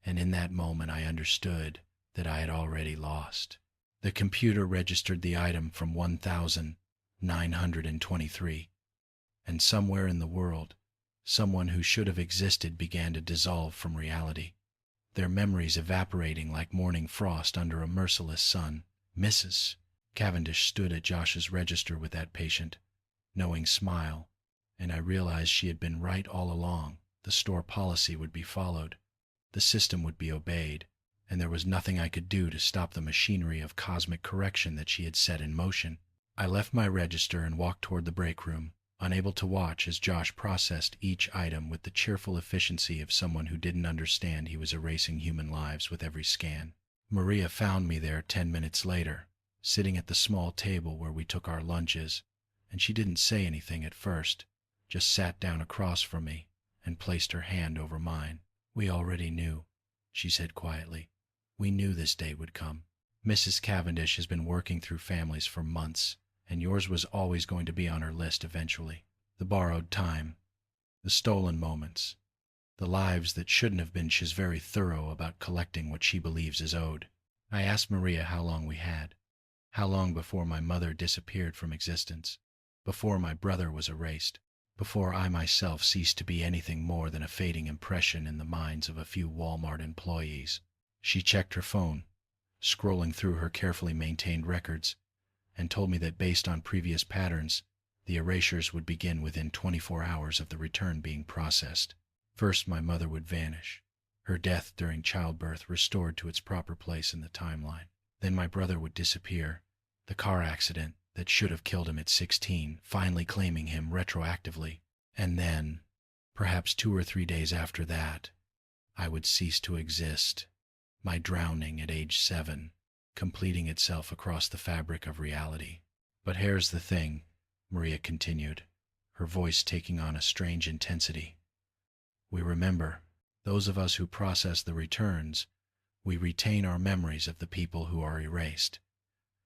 S1: and in that moment I understood that I had already lost. The computer registered the item from 1,923, and somewhere in the world, someone who should have existed began to dissolve from reality, their memories evaporating like morning frost under a merciless sun. Mrs. Cavendish stood at Josh's register with that patient, knowing smile, and I realized she had been right all along. The store policy would be followed. The system would be obeyed, and there was nothing I could do to stop the machinery of cosmic correction that she had set in motion. I left my register and walked toward the break room, unable to watch as Josh processed each item with the cheerful efficiency of someone who didn't understand he was erasing human lives with every scan. Maria found me there 10 minutes later, sitting at the small table where we took our lunches, and she didn't say anything at first, just sat down across from me and placed her hand over mine. We already knew, she said quietly. We knew this day would come. Mrs. Cavendish has been working through families for months, and yours was always going to be on her list eventually. The borrowed time, the stolen moments, the lives that shouldn't have been. She's very thorough about collecting what she believes is owed. I asked Maria how long we had. How long before my mother disappeared from existence, before my brother was erased, before I myself ceased to be anything more than a fading impression in the minds of a few Walmart employees. She checked her phone, scrolling through her carefully maintained records, and told me that based on previous patterns, the erasures would begin within 24 hours of the return being processed. First, my mother would vanish, her death during childbirth restored to its proper place in the timeline. Then my brother would disappear, the car accident that should have killed him at 16 finally claiming him retroactively. And then, perhaps 2 or 3 days after that, I would cease to exist, my drowning at age 7, completing itself across the fabric of reality. But here's the thing, Maria continued, her voice taking on a strange intensity. We remember, those of us who process the returns, we retain our memories of the people who are erased.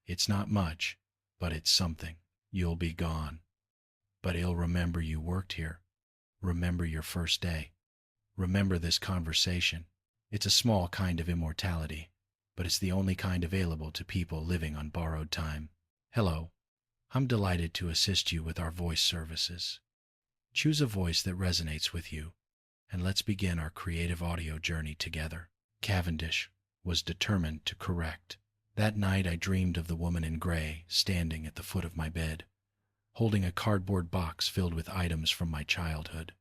S1: It's not much, but it's something. You'll be gone, but it'll remember you worked here. Remember your first day. Remember this conversation. It's a small kind of immortality, but it's the only kind available to people living on borrowed time. Hello. I'm delighted to assist you with our voice services. Choose a voice that resonates with you, and let's begin our creative audio journey together. Cavendish was determined to correct. That night I dreamed of the woman in gray standing at the foot of my bed, holding a cardboard box filled with items from my childhood.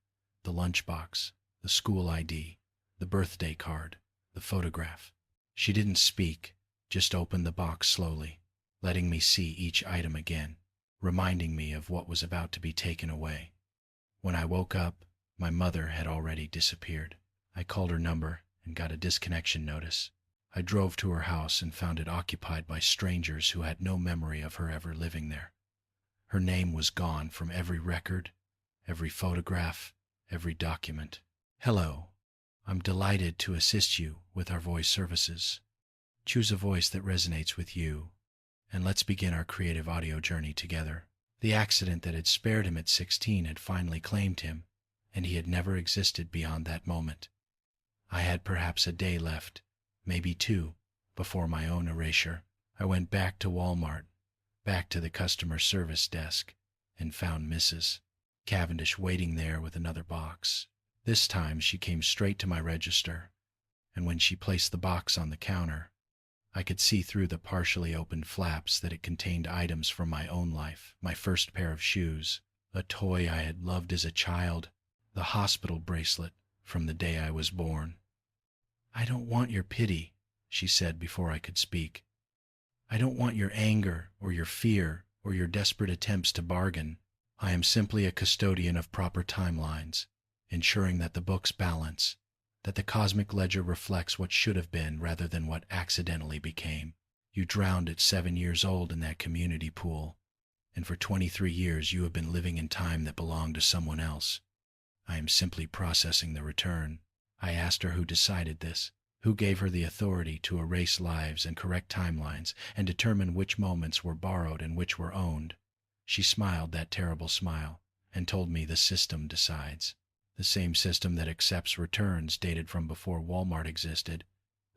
S1: The lunchbox, the school ID, the birthday card, the photograph. She didn't speak, just opened the box slowly, letting me see each item again, reminding me of what was about to be taken away. When I woke up, my mother had already disappeared. I called her number and got a disconnection notice. I drove to her house and found it occupied by strangers who had no memory of her ever living there. Her name was gone from every record, every photograph, every document. Hello. I'm delighted to assist you with our voice services. Choose a voice that resonates with you, and let's begin our creative audio journey together. The accident that had spared him at 16 had finally claimed him, and he had never existed beyond that moment. I had perhaps a day left, maybe 2, before my own erasure. I went back to Walmart, back to the customer service desk, and found Mrs. Cavendish waiting there with another box. This time she came straight to my register, and when she placed the box on the counter, I could see through the partially opened flaps that it contained items from my own life, my first pair of shoes, a toy I had loved as a child, the hospital bracelet from the day I was born. I don't want your pity, she said before I could speak. I don't want your anger or your fear or your desperate attempts to bargain. I am simply a custodian of proper timelines, ensuring that the books balance, that the cosmic ledger reflects what should have been rather than what accidentally became. You drowned at 7 years old in that community pool, and for 23 years you have been living in time that belonged to someone else. I am simply processing the return. I asked her who decided this, who gave her the authority to erase lives and correct timelines and determine which moments were borrowed and which were owned. She smiled that terrible smile and told me the system decides. The same system that accepts returns dated from before Walmart existed.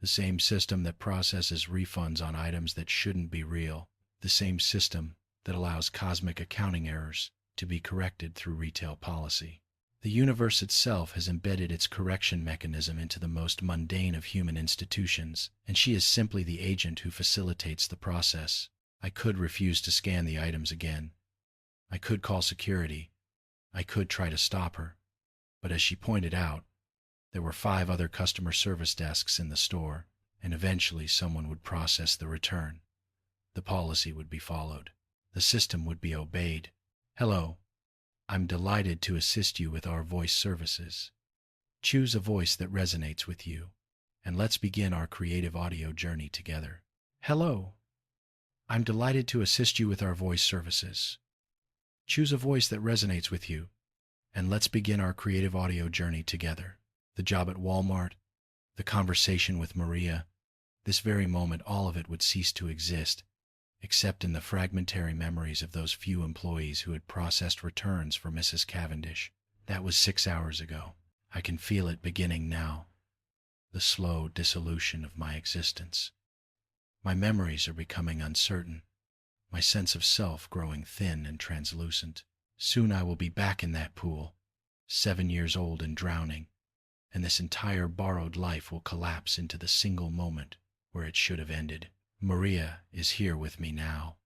S1: The same system that processes refunds on items that shouldn't be real. The same system that allows cosmic accounting errors to be corrected through retail policy. The universe itself has embedded its correction mechanism into the most mundane of human institutions, and she is simply the agent who facilitates the process. I could refuse to scan the items again. I could call security. I could try to stop her. But as she pointed out, there were 5 other customer service desks in the store, and eventually someone would process the return. The policy would be followed. The system would be obeyed. Hello. I'm delighted to assist you with our voice services. Choose a voice that resonates with you, and let's begin our creative audio journey together. Hello. I'm delighted to assist you with our voice services. Choose a voice that resonates with you, and let's begin our creative audio journey together. The job at Walmart, the conversation with Maria, this very moment all of it would cease to exist, except in the fragmentary memories of those few employees who had processed returns for Mrs. Cavendish. That was 6 hours ago. I can feel it beginning now, the slow dissolution of my existence. My memories are becoming uncertain, my sense of self growing thin and translucent. Soon I will be back in that pool, 7 years old and drowning, and this entire borrowed life will collapse into the single moment where it should have ended. Maria is here with me now,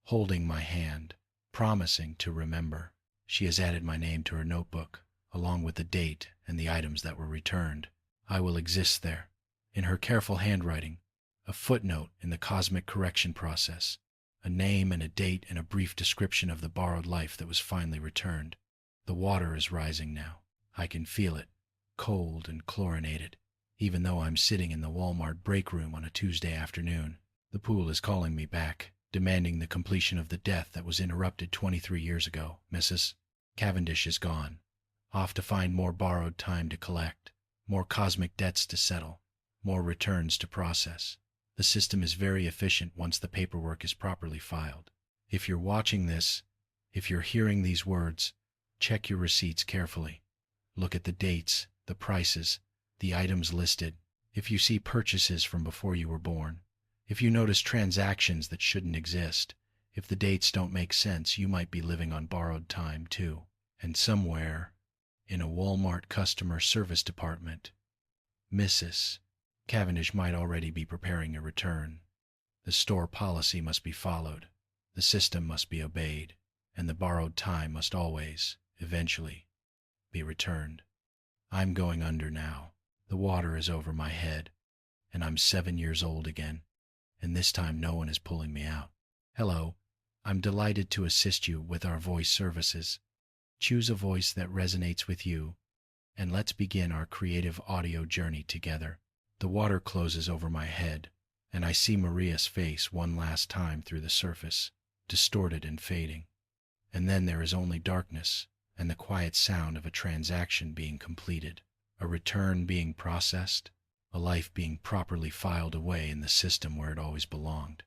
S1: holding my hand, promising to remember. She has added my name to her notebook, along with the date and the items that were returned. I will exist there. In her careful handwriting, a footnote in the cosmic correction process, a name and a date and a brief description of the borrowed life that was finally returned. The water is rising now. I can feel it, cold and chlorinated, even though I'm sitting in the Walmart break room on a Tuesday afternoon. The pool is calling me back, demanding the completion of the death that was interrupted 23 years ago. Mrs. Cavendish is gone, off to find more borrowed time to collect, more cosmic debts to settle, more returns to process. The system is very efficient once the paperwork is properly filed. If you're watching this, if you're hearing these words, check your receipts carefully. Look at the dates, the prices, the items listed. If you see purchases from before you were born, if you notice transactions that shouldn't exist, if the dates don't make sense, you might be living on borrowed time too. And somewhere, in a Walmart customer service department, Mrs. Cavendish might already be preparing a return. The store policy must be followed, the system must be obeyed, and the borrowed time must always, eventually, be returned. I'm going under now. The water is over my head, and I'm 7 years old again, and this time no one is pulling me out. Hello, I'm delighted to assist you with our voice services. Choose a voice that resonates with you, and let's begin our creative audio journey together. The water closes over my head, and I see Maria's face one last time through the surface, distorted and fading. And then there is only darkness and the quiet sound of a transaction being completed, a return being processed, a life being properly filed away in the system where it always belonged.